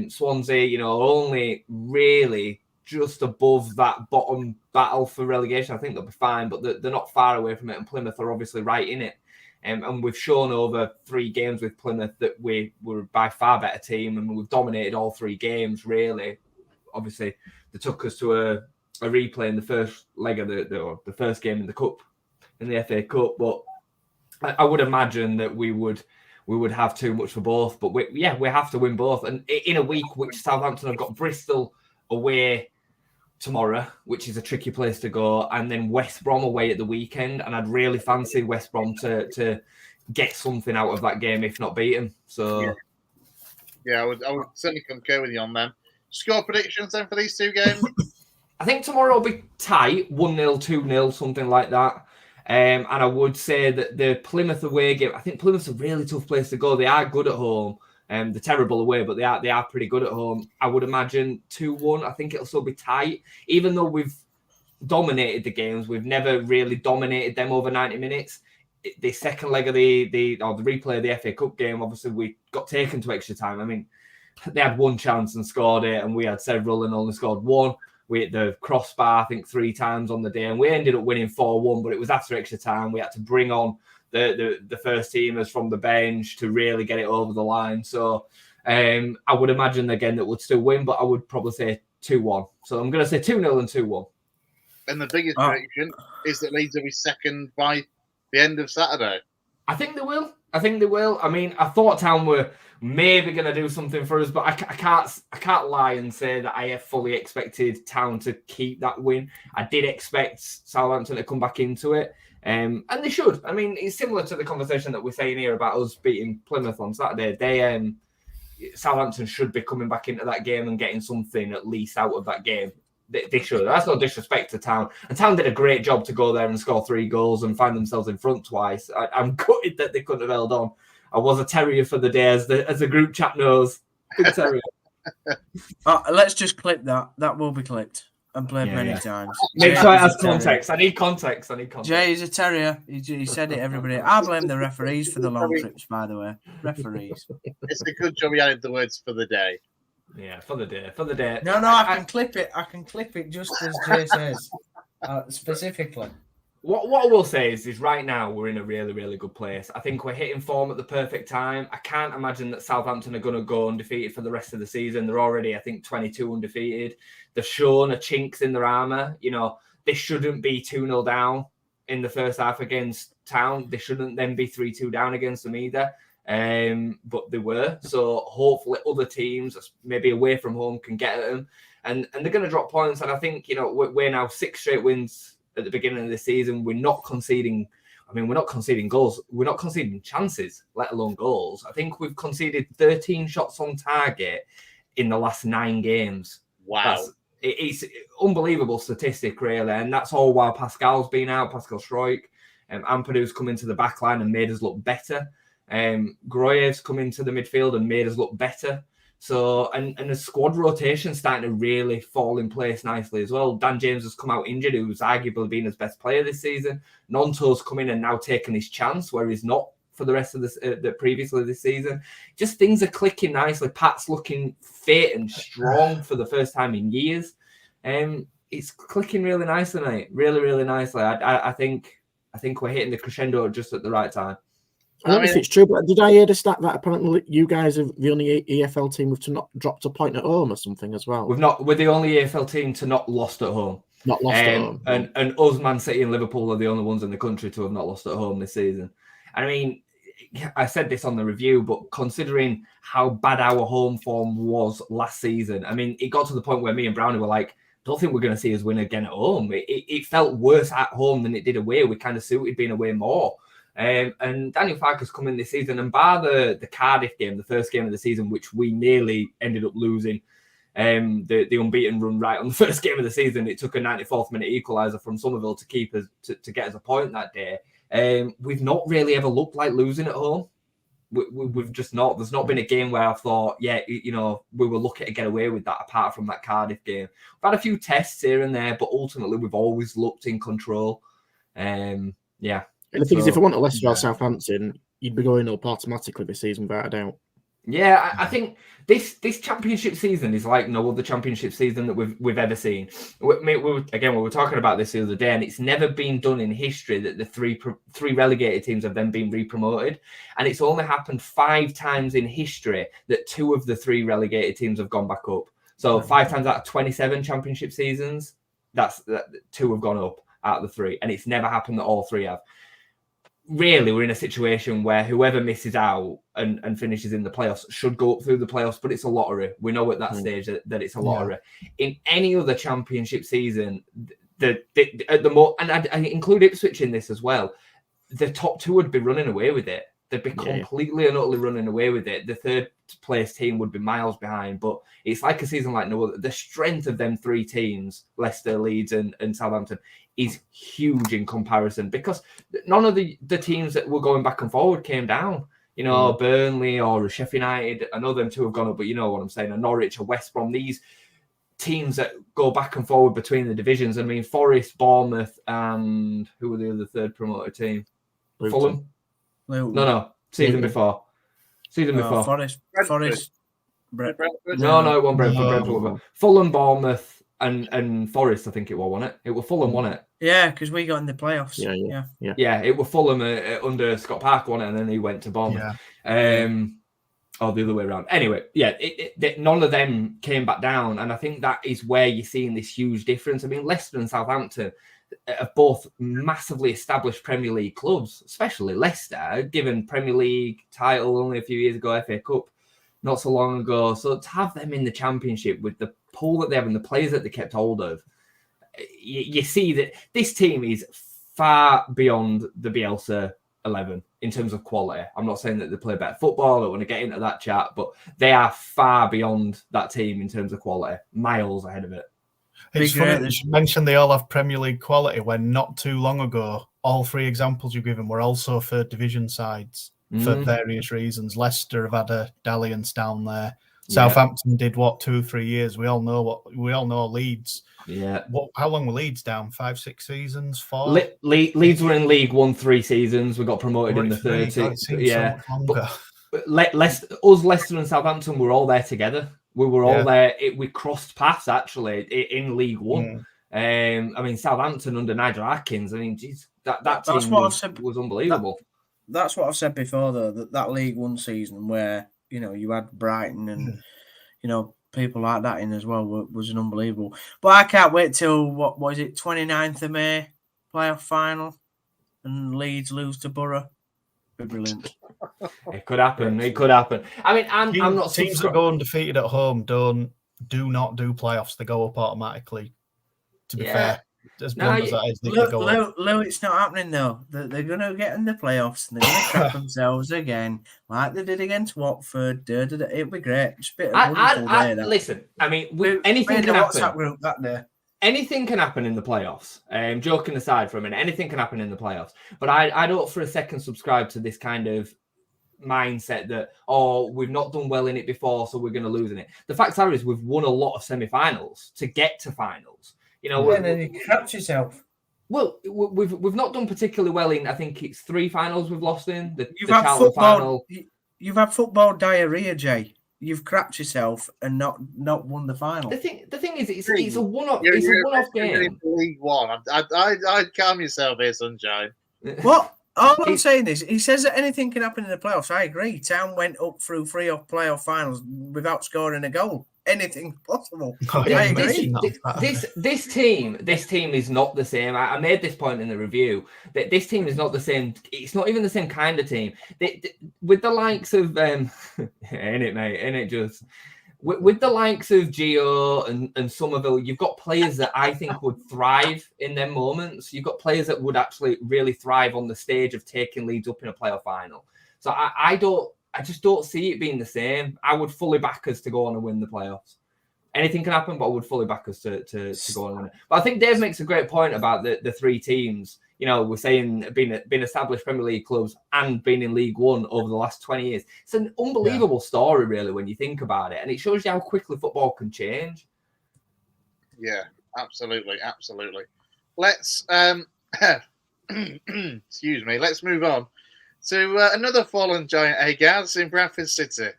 Swansea, only really just above that bottom battle for relegation. I think they'll be fine, but they're not far away from it, and Plymouth are obviously right in it. And we've shown over 3 games with Plymouth that we were by far better team, and we've dominated all 3 games, really. Obviously, they took us to a replay in the first leg of the first game in the cup, in the FA Cup. But I would imagine that we would have too much for both. But we have to win both. And in a week which Southampton have got Bristol away tomorrow, which is a tricky place to go, and then West Brom away at the weekend, and I'd really fancy West Brom to get something out of that game, if not beat them. So yeah, I would certainly concur with you on them. Score predictions then for these 2 games? I think tomorrow will be tight, 1-0, 2-0, something like that. And I would say that the Plymouth away game, I think Plymouth's a really tough place to go. They are good at home. They're terrible away, but they are pretty good at home. I would imagine 2-1. I think it'll still be tight. Even though we've dominated the games, we've never really dominated them over 90 minutes. The second leg of the replay of the FA Cup game, obviously we got taken to extra time. I mean, they had 1 chance and scored it, and we had several and only scored 1. We hit the crossbar, I think, 3 times on the day, and we ended up winning 4-1, but it was after extra time. We had to bring on the first teamers from the bench to really get it over the line. So I would imagine, again, that would still win, but I would probably say 2-1. So I'm going to say 2-0 and 2-1. And the biggest prediction is that Leeds will be second by the end of Saturday. I think they will. I mean, I thought Town were maybe going to do something for us, but I can't lie and say that I have fully expected Town to keep that win. I did expect Southampton to come back into it, and they should. I mean, it's similar to the conversation that we're saying here about us beating Plymouth on Saturday. Southampton should be coming back into that game and getting something at least out of that game. They should. That's no disrespect to Town. And Town did a great job to go there and score 3 goals and find themselves in front twice. I'm gutted that they couldn't have held on. I was a terrier for the day, as the group chat knows. Good terrier. Let's just clip that. That will be clipped. and played many times. Make Jay sure it is has a terrier. context. I need context. Jay is a terrier. He said it, everybody. I blame the referees for the long trips, by the way. Referees. It's a good job he added the words for the day. Yeah, for the day. No, I can clip it. I can clip it just as Jay says, specifically. What I will say is right now we're in a really, really good place. I think we're hitting form at the perfect time. I can't imagine that Southampton are going to go undefeated for the rest of the season. They're already, I think, 22 undefeated. They've shown a chinks in their armour. You know, they shouldn't be 2-0 down in the first half against Town. They shouldn't then be 3-2 down against them either. But they were. So hopefully other teams, maybe away from home, can get at them. And they're going to drop points. And I think, you know, we're now 6 straight wins at the beginning of the season. We're not conceding. I mean, we're not conceding goals. We're not conceding chances, let alone goals. I think we've conceded 13 shots on target in the last 9 games. Wow. It's unbelievable statistic, really. And that's all while Pascal's been out, Pascal Stroik. Ampadu's come into the back line and made us look better. Groyev's come into the midfield and made us look better. So, and the squad rotation starting to really fall in place nicely as well. Dan James has come out injured, who's arguably been his best player this season. Nonto's come in and now taken his chance, where he's not for the rest of the previously this season. Just things are clicking nicely. Pat's looking fit and strong for the first time in years. It's clicking really nicely, mate. Really, really nicely. I think we're hitting the crescendo just at the right time. I don't know if it's true, but did I hear the stat that apparently you guys are the only EFL team to not dropped a point at home or something as well? We're the only EFL team to not lost at home. Not lost at home. And us, Man City and Liverpool are the only ones in the country to have not lost at home this season. I mean, I said this on the review, but considering how bad our home form was last season, I mean, it got to the point where me and Brownie were like, don't think we're going to see us win again at home. It felt worse at home than it did away. We kind of suited being away more. And Daniel Farke's come in this season, and bar the Cardiff game, the first game of the season, which we nearly ended up losing, the unbeaten run right on the first game of the season. It took a 94th minute equaliser from Somerville to keep us to get us a point that day. We've not really ever looked like losing at home. We've just not. There's not been a game where I thought, yeah, you know, we were lucky to get away with that. Apart from that Cardiff game, we've had a few tests here and there, but ultimately we've always looked in control. Yeah. And the thing is, if I want a Leicester or Southampton, you'd be going up automatically this season, without a doubt. Yeah, I think this championship season is like no other championship season that we've ever seen. We were talking about this the other day, and it's never been done in history that the three relegated teams have then been re-promoted, and it's only happened 5 times in history that 2 of the 3 relegated teams have gone back up. So 5 times out of 27 championship seasons, that's 2 have gone up out of the 3, and it's never happened that all 3 have. Really, we're in a situation where whoever misses out and finishes in the playoffs should go up through the playoffs, but it's a lottery. We know at that stage that it's a lottery. Yeah. In any other championship season, and I include Ipswich in this as well, the top 2 would be running away with it. They'd be completely and utterly running away with it. The third place team would be miles behind, but it's like a season like no other. The strength of them 3 teams, Leicester, Leeds and Southampton, is huge in comparison, because none of the teams that were going back and forward came down. You know, Burnley or Sheffield United, I know them 2 have gone up, but you know what I'm saying, or Norwich or West Brom, these teams that go back and forward between the divisions. I mean, Forest, Bournemouth, and who were the other third promoted team? Fulham? No, season before. Forest. Brentford. No, it wasn't Brentford. Fulham, Bournemouth, and Forest, I think it was, wasn't it? It was Fulham, wasn't it? Yeah, because we got in the playoffs. Yeah, it was Fulham under Scott Parker, wasn't it? And then he went to Bournemouth. Yeah. Or the other way around. Anyway, yeah, none of them came back down. And I think that is where you're seeing this huge difference. I mean, Leicester and Southampton are both massively established Premier League clubs, especially Leicester, given Premier League title only a few years ago, FA Cup not so long ago. So to have them in the Championship with the pool that they have and the players that they kept hold of, you see that this team is far beyond the Bielsa 11 in terms of quality. I'm not saying that they play better football. I don't want to get into that chat, but they are far beyond that team in terms of quality, miles ahead of it. It's funny that you mentioned they all have Premier League quality when not too long ago, all 3 examples you've given were also third division sides for various reasons. Leicester have had a dalliance down there. Southampton did what 2-3 years. We all know Leeds. Yeah. How long were Leeds down? 5-6 seasons? 4? Leeds were in League 1 3 seasons. We got promoted in the third. Yeah. But Leicester and Southampton were all there together. We were all there. We crossed paths actually in League 1. I mean, Southampton under Nigel Atkins. I mean, geez, that team was unbelievable. That's what I've said before, though. That League 1 season where you had Brighton and people like that in as well was an unbelievable. But I can't wait till what was it, 29th of May, playoff final, and Leeds lose to Borough. Be brilliant. It could happen. It could happen. I mean, I'm not teams that go undefeated at home do not do playoffs. They go up automatically. To be fair, as blunt as that is, they go up. Lou, it's not happening though. They're going to get in the playoffs and they're going to crap themselves again, like they did against Watford. It'll be great. It's a bit of a wonderful day. Listen, I mean, anything can happen. WhatsApp group that day. Anything can happen in the playoffs. Joking aside for a minute, anything can happen in the playoffs. But I don't for a second subscribe to this kind of mindset that, we've not done well in it before, so we're going to lose in it. The fact is, we've won a lot of semi-finals to get to finals. And then you crapped yourself. Well, we've not done particularly well in. I think it's 3 finals we've lost in. You've had football. You've had football diarrhea, Jay. You've crapped yourself and not won the final. The thing is, it's a one-off. It's a one-off game. League 1. I'd calm yourself here, Sunshine. What? All I'm saying is, he says that anything can happen in the playoffs. I agree. Town went up through 3 playoff finals without scoring a goal. Anything possible. I agree. This team is not the same. I made this point in the review that this team is not the same. It's not even the same kind of team. With the likes of, ain't it, mate? Ain't it just? With the likes of Gio and Somerville, you've got players that I think would thrive in their moments. You've got players that would actually really thrive on the stage of taking Leeds up in a playoff final. So I just don't see it being the same. I would fully back us to go on and win the playoffs. Anything can happen, but I would fully back us to go on and win it. But I think Dave makes a great point about the 3 teams. We're saying being established Premier League clubs and being in League 1 over the last 20 years. It's an unbelievable story, really, when you think about it. And it shows you how quickly football can change. Yeah, absolutely. Let's, excuse me, let's move on to another fallen giant, Gaz, in Bradford City.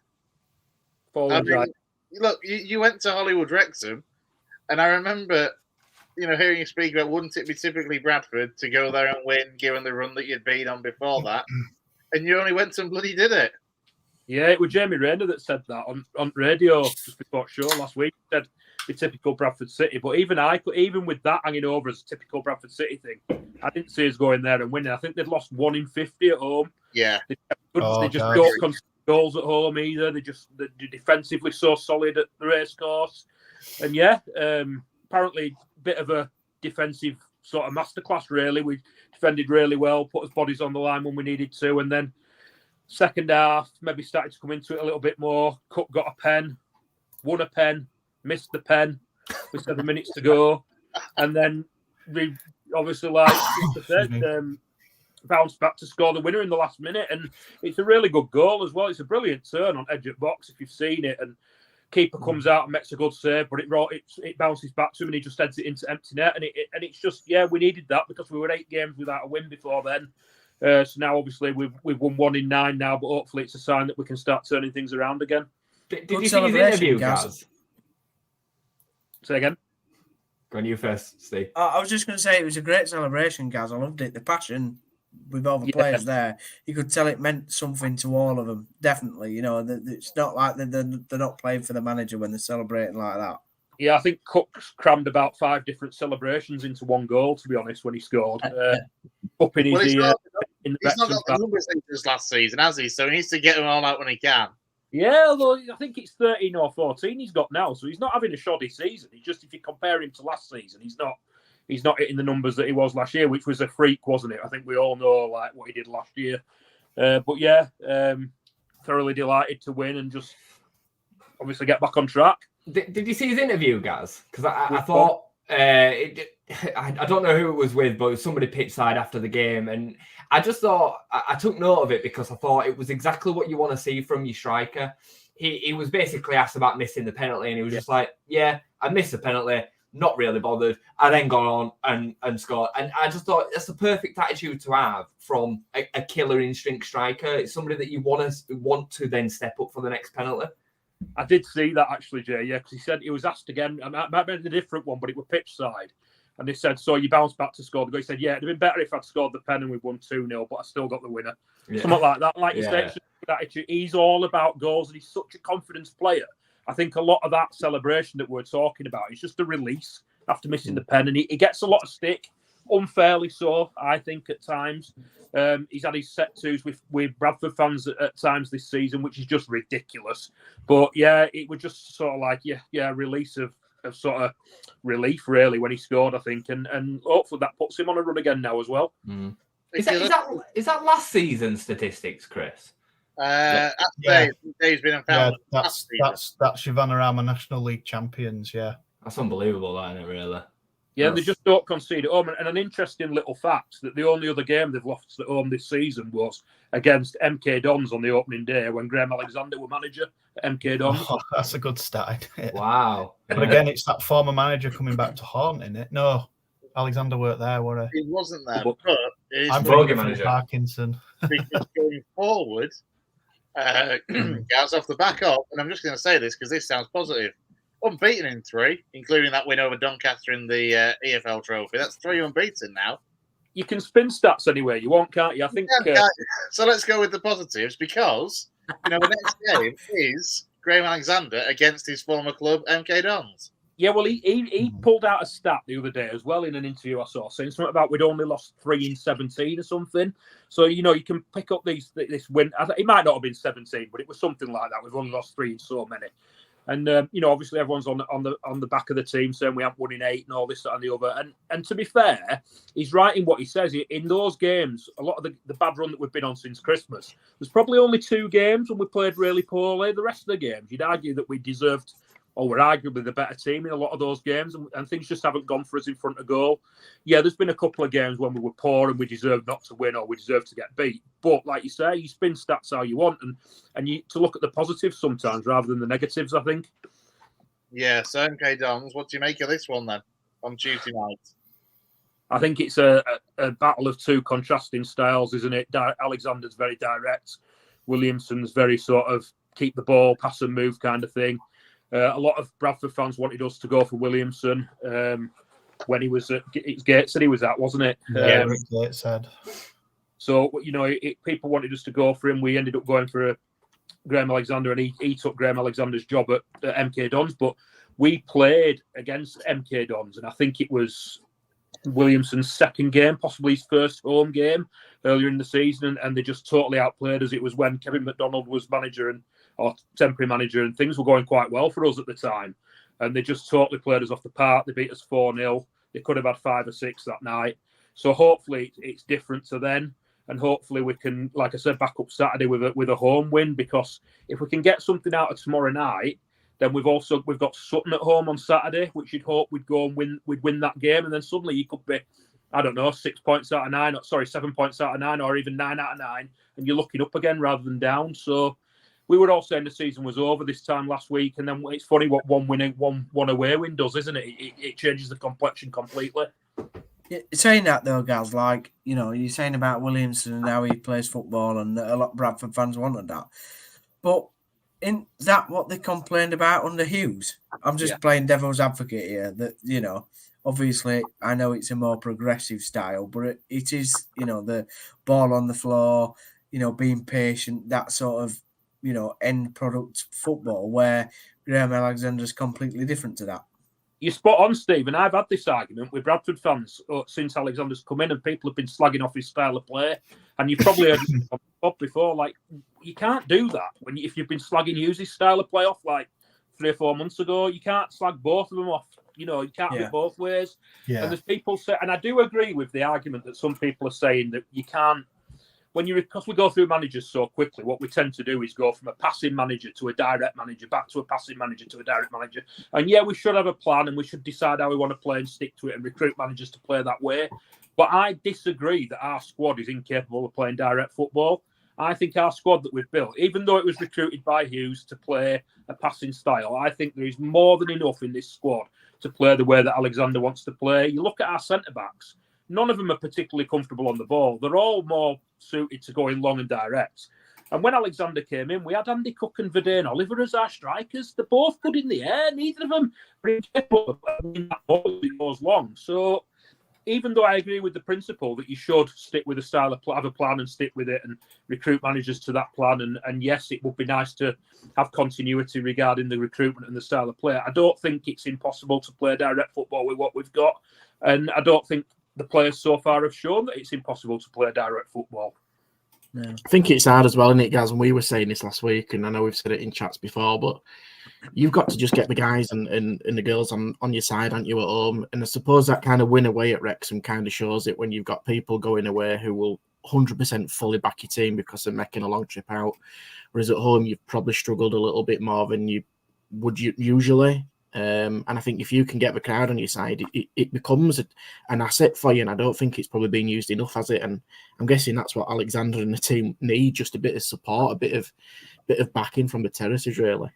Giant. Look, you went to Hollywood Wrexham, and I remember, hearing you speak about wouldn't it be typically Bradford to go there and win, given the run that you'd been on before that, and you only went and bloody did it. Yeah, it was Jamie Rayner that said that on radio just before show last week. He said the typical Bradford City, but even with that hanging over as a typical Bradford City thing, I didn't see us going there and winning. I think they'd lost 1 in 50 at home. Yeah, they just don't concede goals at home either. They're defensively so solid at the racecourse, and apparently a bit of a defensive sort of masterclass. Really, we defended really well, put us bodies on the line when we needed to, and then second half maybe started to come into it a little bit more. Cook got a pen, won a pen, missed the pen with 7 minutes to go, and then we obviously bounced back to score the winner in the last minute, and it's a really good goal as well. It's a brilliant turn on edge of box if you've seen it, and keeper comes out and makes a good save, but it bounces back to him and he just heads it into empty net, and it's just we needed that because we were 8 games without a win before then. So now obviously we've won 1 in 9 now, but hopefully it's a sign that we can start turning things around again. Did you see his interview, Gaz? Say again. Go on, you first, Steve. I was just going to say it was a great celebration, Gaz. I loved it. The passion with all the players there, you could tell it meant something to all of them. Definitely, it's not like they're not playing for the manager when they're celebrating like that. Yeah, I think Cook's crammed about 5 different celebrations into one goal, to be honest, when he scored. Up in his ear. He's not got the numbers this last season, has he? So he needs to get them all out when he can. Yeah, although I think it's 13 or 14 he's got now, so he's not having a shoddy season. He's just, if you compare him to last season, he's not hitting the numbers that he was last year, which was a freak, wasn't it? I think we all know what he did last year. Thoroughly delighted to win and just obviously get back on track. Did you see his interview, Gaz? Because I thought I don't know who it was with, but it was somebody pitch side after the game, and I just thought I took note of it because I thought it was exactly what you want to see from your striker. he was basically asked about missing the penalty, and he was just like, "Yeah, I missed the penalty. Not really bothered. I then got on and scored." And I just thought that's the perfect attitude to have from a killer instinct striker. It's somebody that you want to then step up for the next penalty. I did see that actually, Jay. Yeah, because he said he was asked again. It might have been a different one, but it was pitch side. And they said, "So you bounced back to score the goal." He said, "Yeah, it'd have been better if I'd scored the pen and we won 2-0, but I still got the winner." Yeah. Something like that. Like you said, it's just a good attitude. He's all about goals, and he's such a confidence player. I think a lot of that celebration that we're talking about is just a release after missing the pen, and he gets a lot of stick, unfairly so, I think, at times. He's had his set twos with Bradford fans at times this season, which is just ridiculous. But yeah, it was just sort of like, release of sort of relief, really, when he scored, I think. And hopefully that puts him on a run again now as well. Mm. Is that last season's statistics, Chris? Dave's been found. That's Shivanarama National League champions, yeah. That's unbelievable, that, isn't it, really? Yeah, they just don't concede at home. And an interesting little fact that the only other game they've lost at home this season was against MK Dons on the opening day when Graham Alexander were manager at MK Dons. Oh, that's a good start. Wow. But again, it's that former manager coming back to haunt, isn't it? No, Alexander weren't there, were he? He wasn't there, but I'm bogey manager. Parkinson. Because going forward, guys off the back up, and I'm just going to say this because this sounds positive. Unbeaten in 3, including that win over Doncaster in the EFL Trophy. That's 3 unbeaten now. You can spin stats anywhere you want, can't you? I think. So let's go with the positives because the next game is Graham Alexander against his former club, MK Dons. Yeah, well, he pulled out a stat the other day as well in an interview I saw, saying something about we'd only lost 3 in 17 or something. So you can pick up this win. It might not have been 17, but it was something like that. We've only lost 3 in so many. And obviously everyone's on the back of the team saying we haven't won in 8 and all this, that, and the other. And to be fair, he's right in what he says. In those games, a lot of the bad run that we've been on since Christmas, there's probably only 2 games when we played really poorly. The rest of the games, you'd argue that we deserved, or we're arguably the better team in a lot of those games, and things just haven't gone for us in front of goal. Yeah, there's been a couple of games when we were poor and we deserved not to win or we deserved to get beat. But like you say, you spin stats how you want, and you to look at the positives sometimes rather than the negatives, I think. Yeah, so MK Dons, what do you make of this one then on Tuesday night? I think it's a battle of 2 contrasting styles, isn't it? Alexander's very direct. Williamson's very sort of keep the ball, pass and move kind of thing. A lot of Bradford fans wanted us to go for Williamson when he was at Gateshead. He was at, wasn't it? Yeah, Gateshead. So people wanted us to go for him. We ended up going for Graham Alexander, and he took Graham Alexander's job at MK Dons. But we played against MK Dons, and I think it was Williamson's second game, possibly his first home game earlier in the season, and they just totally outplayed us. It was when Kevin McDonald was manager or temporary manager, and things were going quite well for us at the time. And they just totally played us off the park. They beat us 4-0. They could have had 5 or 6 that night. So hopefully it's different to then. And hopefully we can, like I said, back up Saturday with a home win, because if we can get something out of tomorrow night, then we've got Sutton at home on Saturday, which you'd hope we'd go and win that game. And then suddenly you could be, I don't know, 6 points out of 9, 7 points out of 9, or even 9 out of 9, and you're looking up again rather than down. So we were all saying the season was over this time last week, and then it's funny what one away win does, isn't it? It changes the complexion completely. Saying that though, guys, like you're saying about Williamson and how he plays football, and a lot of Bradford fans wanted that. But isn't that what they complained about under Hughes? I'm just playing devil's advocate here. That obviously I know it's a more progressive style, but it is the ball on the floor, being patient, that sort of end product football, where Graham Alexander is completely different to that. You're spot on, Steve, and I've had this argument with Bradford fans since Alexander's come in, and people have been slagging off his style of play. And you've probably heard it before. Like, you can't do that if you've been slagging Hughes' style of play off like 3 or 4 months ago. You can't slag both of them off. You can't have it both ways. Yeah. And there's people say, and I do agree with the argument that some people are saying that you can't. Because we go through managers so quickly, what we tend to do is go from a passing manager to a direct manager, back to a passing manager to a direct manager. And yeah, we should have a plan, and we should decide how we want to play and stick to it and recruit managers to play that way. But I disagree that our squad is incapable of playing direct football. I think our squad that we've built, even though it was recruited by Hughes to play a passing style, I think there is more than enough in this squad to play the way that Alexander wants to play. You look at our centre-backs, none of them are particularly comfortable on the ball. They're all more suited to going long and direct. And when Alexander came in, we had Andy Cook and Verdane Oliver as our strikers. They're both good in the air. Neither of them are capable of winning that ball as it goes long. So even though I agree with the principle that you should stick with a style of have a plan and stick with it and recruit managers to that plan, and yes, it would be nice to have continuity regarding the recruitment and the style of play, I don't think it's impossible to play direct football with what we've got. And I don't think the players so far have shown that it's impossible to play direct football. Yeah. I think it's hard as well, isn't it, guys? And we were saying this last week, and I know we've said it in chats before, but you've got to just get the guys and the girls on your side, aren't you, at home? And I suppose that kind of win away at Wrexham kind of shows it when you've got people going away who will 100% fully back your team because they're making a long trip out. Whereas at home, you've probably struggled a little bit more than you would usually. And I think if you can get the crowd on your side, it becomes an asset for you. And I don't think it's probably been used enough, has it? And I'm guessing that's what Alexander and the team need, just a bit of support, a bit of backing from the terraces, really.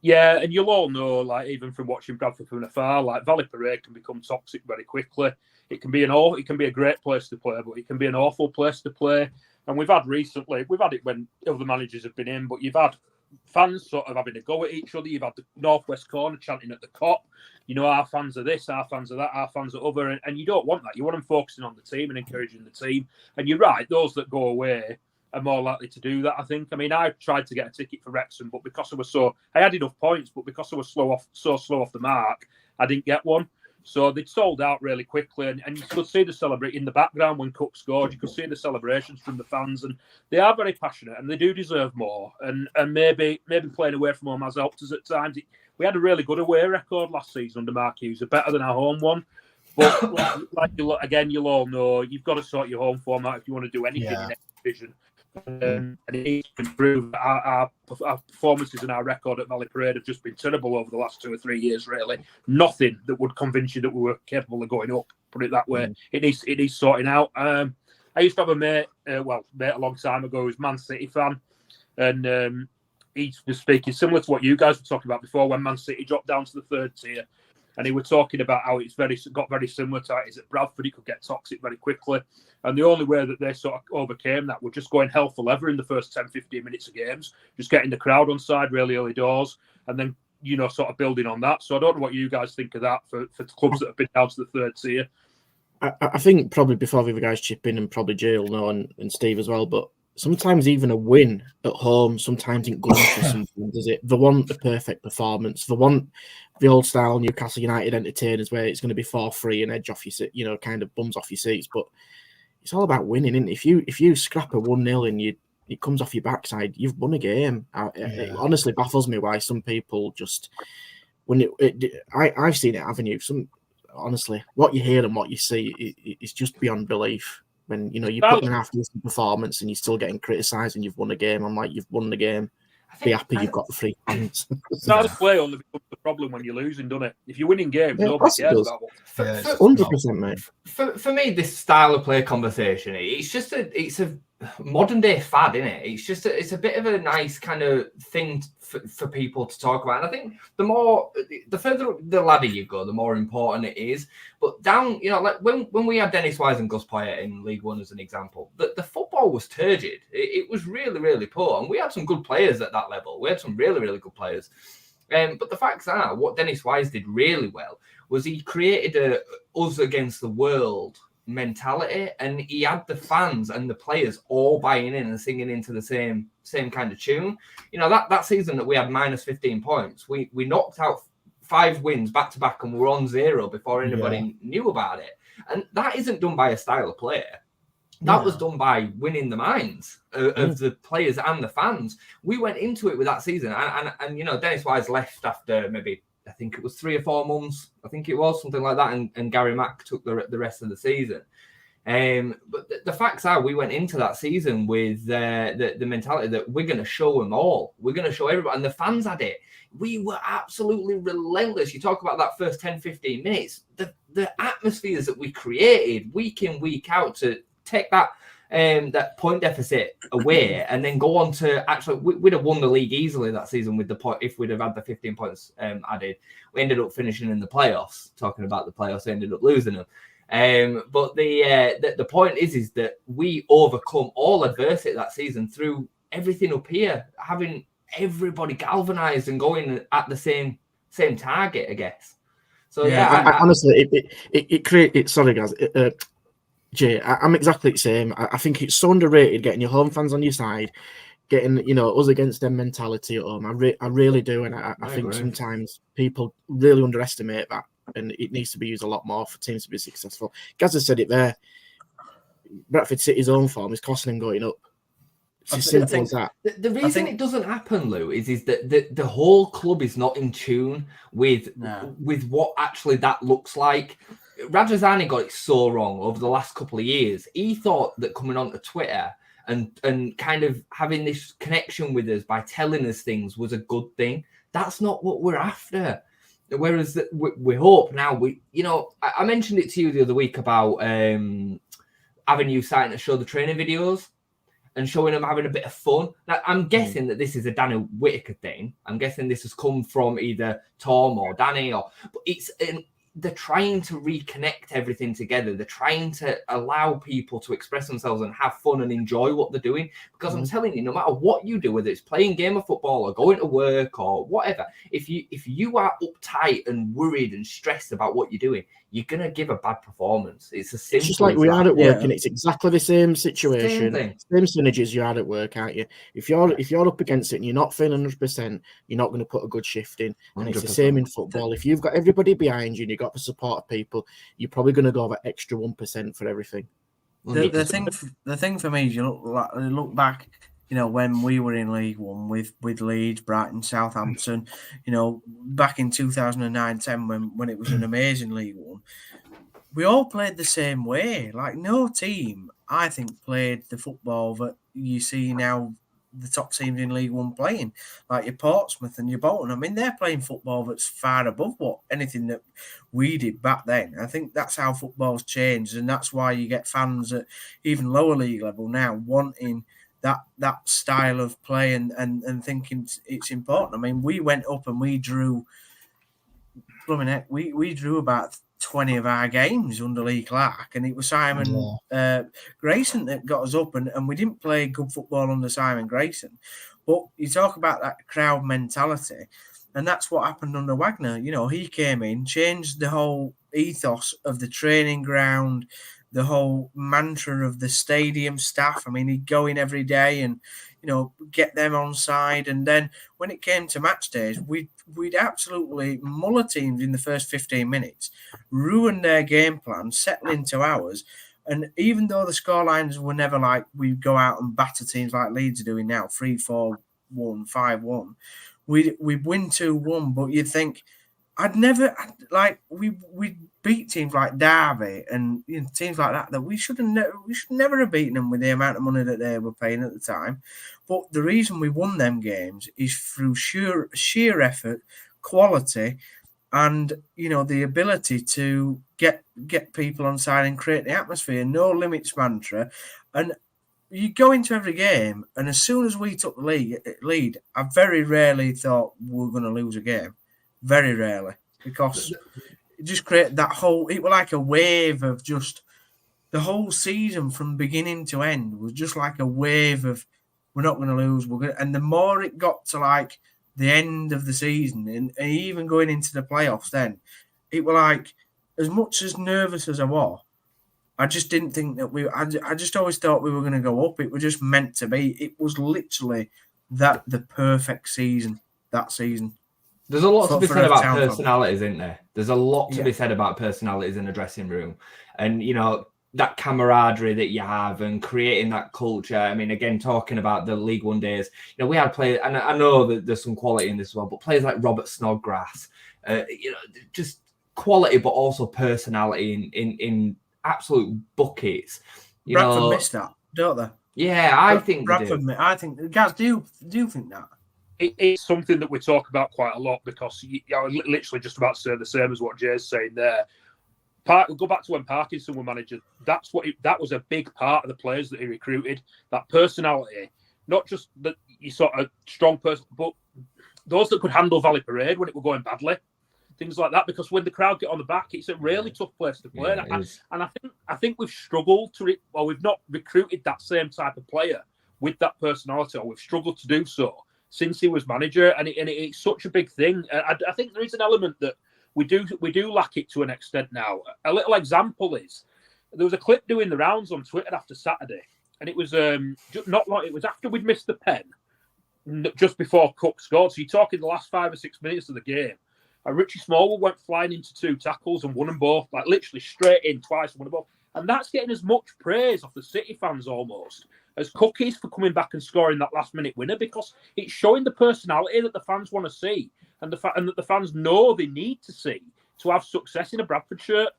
Yeah, and you'll all know, like even from watching Bradford from afar, like Valley Parade can become toxic very quickly. It can be a great place to play, but it can be an awful place to play. And we've had it when other managers have been in, but you've had fans sort of having a go at each other. You've had the northwest corner chanting at the cop. You know, our fans are this, our fans are that, our fans are other, and you don't want that. You want them focusing on the team and encouraging the team. And you're right, those that go away are more likely to do that, I think. I mean, I tried to get a ticket for Wrexham, but because I had enough points, but because I was so slow off the mark, I didn't get one. So they'd sold out really quickly, and you could see the celebrate in the background when Cook scored. You could see the celebrations from the fans, and they are very passionate, and they do deserve more. And maybe playing away from home has helped us at times. We had a really good away record last season under Mark Hughes, better than our home one. But you'll all know, you've got to sort your home form out if you want to do anything in any division. And it needs to improve. Our performances and our record at Valley Parade have just been terrible over the last 2 or 3 years, really. Nothing that would convince you that we were capable of going up, put it that way. It needs sorting out. I used to have a mate a long time ago who was a Man City fan, and he was speaking similar to what you guys were talking about before when Man City dropped down to the third tier. And he was talking about how it's got very similar to it is at Bradford. It could get toxic very quickly. And the only way that they sort of overcame that was just going hell for leather in the first 10, 15 minutes of games, just getting the crowd on side really early doors, and then, sort of building on that. So I don't know what you guys think of that for clubs that have been down to the third tier. I think probably before the other guys chip in, and probably Jay will know, and Steve as well, but sometimes even a win at home, sometimes it goes for something, does it? They want the perfect performance. They want the old style Newcastle United entertainers where it's going to be 4-3 and edge off your kind of bums off your seats. But it's all about winning, isn't it? If you scrap a 1-0 and it comes off your backside, you've won a game. It honestly baffles me why some people just I've seen it, haven't you? Honestly, what you hear and what you see is just beyond belief. When you put in half decent performance and you're still getting criticised and you've won a game, I'm like, you've won the game. Be happy you've got the 3 points. Start of play only becomes the problem when you're losing, doesn't it? If you're winning games, nobody cares about what. 100%, mate. For me, this style of play conversation, it's a modern day fad, isn't it? It's a bit of a nice kind of thing for people to talk about. And I think the further up the ladder you go, the more important it is. But down, like when we had Dennis Wise and Gus Poyet in League One as an example, the football was turgid. It was really, really poor. And we had some good players at that level. We had some really, really good players. But the facts are, what Dennis Wise did really well was he created a us against the world mentality, and he had the fans and the players all buying in and singing into the same kind of tune. That season that we had minus 15 points, we knocked out 5 wins back to back and we were on 0 before anybody knew about it. And that isn't done by a style of play. That was done by winning the minds of the players and the fans. We went into it with that season, and Dennis Wise left after maybe, I think it was 3 or 4 months. I think it was something like that. And Gary Mack took the rest of the season. But the facts are, we went into that season with the mentality that we're going to show them all. We're going to show everybody. And the fans had it. We were absolutely relentless. You talk about that first 10, 15 minutes. The atmospheres that we created week in, week out to take that that point deficit away, and then go on to actually we'd have won the league easily that season with the point if we'd have had the 15 points added. We ended up finishing in the playoffs. Talking about the playoffs, we ended up losing them. But the point is that we overcome all adversity that season through everything up here, having everybody galvanized and going at the same target, I guess. So I honestly, it creates. Sorry, guys. Jay, I'm exactly the same. I think it's so underrated getting your home fans on your side, getting us against them mentality at home. I really do, and I think sometimes people really underestimate that, and it needs to be used a lot more for teams to be successful. Gaz has said it there. Bradford City's own form is costing them going up. It's as simple as that. The reason it doesn't happen, Lou, is that the whole club is not in tune with what actually that looks like. Rajazani got it so wrong over the last couple of years. He thought that coming onto Twitter and kind of having this connection with us by telling us things was a good thing. That's not what we're after. Whereas we hope now I mentioned it to you the other week about having you starting to show the training videos and showing them having a bit of fun. Now, I'm guessing that this is a Danny Whitaker thing. I'm guessing this has come from either Tom or Danny, but they're trying to reconnect everything together. They're trying to allow people to express themselves and have fun and enjoy what they're doing. Because I'm telling you, no matter what you do, whether it's playing a game of football or going to work or whatever, if you are uptight and worried and stressed about what you're doing, you're going to give a bad performance. It's as simple. It's just like we are at work, and it's exactly the same situation, same synergies you had at work, aren't you? If you're up against it and you're not feeling 100%, you're not going to put a good shift in. And 100%. It's the same in football. If you've got everybody behind you and you've got the support of people, you're probably going to go that extra 1% for everything. The thing for me is you look back, when we were in League One with Leeds, Brighton, Southampton, back in 2009-10 when it was an amazing League One, we all played the same way. Like no team, I think, played the football that you see now the top teams in League One playing, like your Portsmouth and your Bolton. I mean, they're playing football that's far above anything that we did back then. I think that's how football's changed, and that's why you get fans at even lower league level now wanting that style of play and thinking it's important. I mean, we went up and we drew about 20 of our games under Lee Clark, and it was Simon Grayson that got us up, and we didn't play good football under Simon Grayson. But you talk about that crowd mentality, and that's what happened under Wagner. He came in, changed the whole ethos of the training ground, the whole mantra of the stadium staff. I mean, he'd go in every day and, get them on side. And then when it came to match days, we'd absolutely muller teams in the first 15 minutes, ruin their game plan, settle into ours. And even though the scorelines were never like we go out and batter teams like Leeds are doing now, 3-4-1, 5-1, we'd win 2-1. But you'd think, we beat teams like Derby and teams like that we should never have beaten them with the amount of money that they were paying at the time. But the reason we won them games is through sheer effort, quality, and the ability to get people on side and create the atmosphere. No limits mantra, and you go into every game, and as soon as we took the lead, I very rarely thought we were going to lose a game. Very rarely, because it just created that whole. It was like a wave of just the whole season from beginning to end was just like a wave of we're not going to lose. And the more it got to like the end of the season and even going into the playoffs, then it was like as much as nervous as I was, I just didn't think that I just always thought we were going to go up. It was just meant to be. It was literally the perfect season that season. There's a lot to be said about personalities, isn't there? There's a lot to be said about personalities in a dressing room. And, that camaraderie that you have and creating that culture. I mean, again, talking about the League One days, we had players, and I know that there's some quality in this as well, but players like Robert Snodgrass, just quality, but also personality in absolute buckets. Bradford missed that, don't they? Yeah, I think Bradford. I think, guys, do you think that? It's something that we talk about quite a lot because you're literally just about to say the same as what Jay's saying there. go back to when Parkinson were manager. That was a big part of the players that he recruited. That personality, not just that you sort of strong person, but those that could handle Valley Parade when it were going badly, things like that. Because when the crowd get on the back, it's a really tough place to play. Yeah, and I think we've struggled we've not recruited that same type of player with that personality, or we've struggled to do so since he was manager. And it's such a big thing. I think there is an element that we do lack it to an extent now. A little example is there was a clip doing the rounds on Twitter after Saturday, and it was not like it was after we'd missed the pen, just before Cook scored. So you're talking the last 5 or 6 minutes of the game, and Richie Smallwood went flying into 2 tackles and won them both, like literally straight in twice and won them both. And that's getting as much praise off the City fans almost as Cook is for coming back and scoring that last minute winner, because it's showing the personality that the fans want to see, and that the fans know they need to see to have success in a Bradford shirt.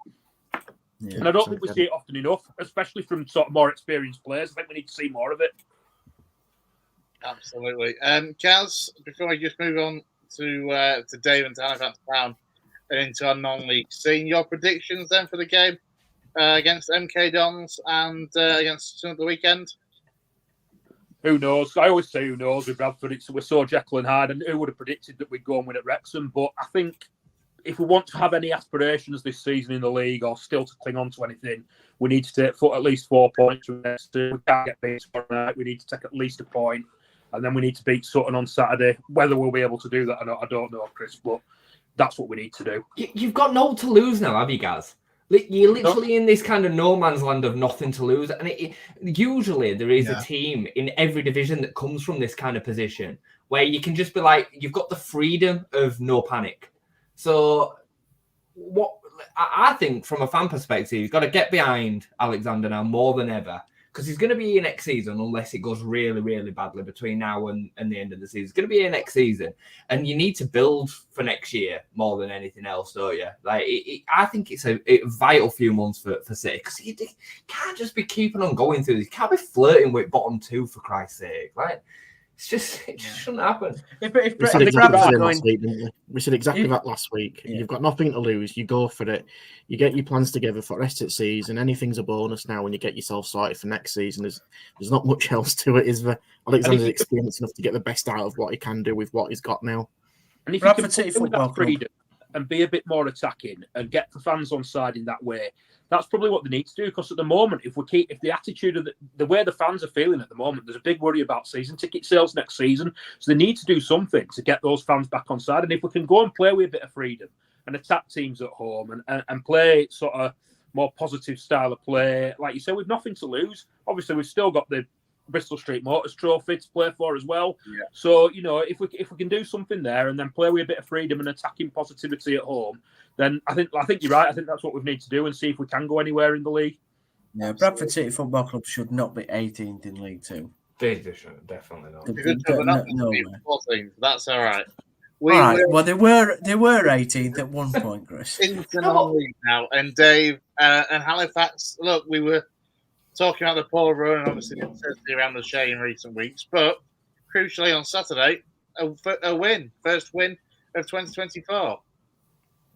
Yeah, and I don't think we see it often enough, especially from sort of more experienced players. I think we need to see more of it. Absolutely. Kaz, before we just move on to Dave and to Halifax Town and into our non-league scene, your predictions then for the game against MK Dons and against the weekend? Who knows? I always say who knows with Bradford. We're so Jekyll and Hyde, and who would have predicted that we'd go and win at Wrexham? But I think if we want to have any aspirations this season in the league, or still to cling on to anything, we need to take at least 4 points. We can't get beat tomorrow night. We need to take at least a point, and then we need to beat Sutton on Saturday. Whether we'll be able to do that or not, I don't know, Chris, but that's what we need to do. You've got no to lose now, have you, Gaz? You're literally in this kind of no man's land of nothing to lose. And usually there is a team in every division that comes from this kind of position where you can just be like, you've got the freedom of no panic. So what I think from a fan perspective, you've got to get behind Alexander now more than ever, because he's going to be here next season unless it goes really, really badly between now and the end of the season. He's going to be here next season, and you need to build for next year more than anything else, don't you? Like, I think it's a vital few months for City, because you can't just be keeping on going through this. You can't be flirting with bottom 2, for Christ's sake. Like, it just shouldn't happen. We said exactly that last week. Yeah. You've got nothing to lose. You go for it. You get your plans together for the rest of the season. Anything's a bonus now when you get yourself started for next season. There's not much else to it, is there? Alexander's experienced enough to get the best out of what he can do with what he's got now. And if you can put that freedom and be a bit more attacking and get the fans on side in that way, that's probably what they need to do. Because at the moment, if the attitude of the way the fans are feeling at the moment, there's a big worry about season ticket sales next season. So they need to do something to get those fans back on side. And if we can go and play with a bit of freedom and attack teams at home and play sort of more positive style of play, like you said, we've nothing to lose. Obviously, we've still got the Bristol Street Motors Trophy to play for as well. Yeah. So, if we can do something there and then play with a bit of freedom and attacking positivity at home, then I think you're right. I think that's what we need to do and see if we can go anywhere in the league. Yeah, Bradford City Football Club should not be 18th in League Two. They should definitely not. That's all right. Well, they were 18th at one point, Chris. Into non-league now, and Dave and Halifax. Look, we were talking about the poor run and obviously the uncertainty around the Shay in recent weeks, but crucially on Saturday, a win, first win of 2024.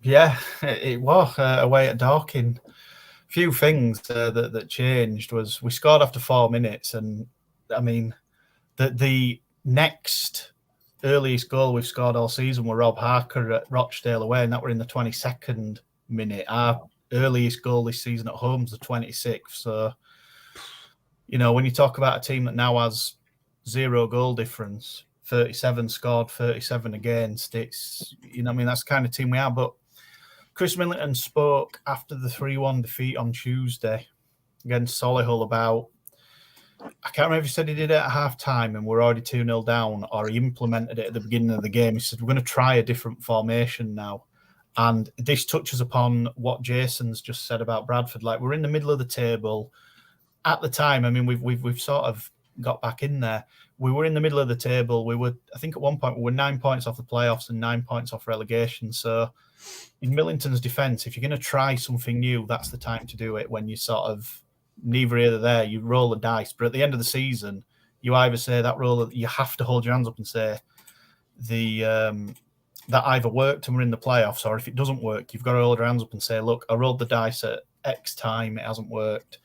Yeah, it was away at Dorking. Few things that changed was we scored after 4 minutes, and I mean the next earliest goal we've scored all season were Rob Harker at Rochdale away, and that were in the 22nd minute. Our earliest goal this season at home is the 26th. So, when you talk about a team that now has 0 goal difference, 37 scored, 37 against, it's, that's the kind of team we are. But Chris Millington spoke after the 3-1 defeat on Tuesday against Solihull about, I can't remember if he said he did it at half-time and we're already 2-0 down, or he implemented it at the beginning of the game. He said, we're going to try a different formation now. And this touches upon what Jason's just said about Bradford. Like, we're in the middle of the table. At the time, I mean, we've sort of got back in there. We were in the middle of the table. We were, I think at one point, we were 9 points off the playoffs and 9 points off relegation. So in Millington's defence, if you're going to try something new, that's the time to do it, when you sort of neither here nor there, you roll the dice. But at the end of the season, you either say that roll, you have to hold your hands up and say the that either worked and we're in the playoffs, or if it doesn't work, you've got to hold your hands up and say, look, I rolled the dice at X time, it hasn't worked.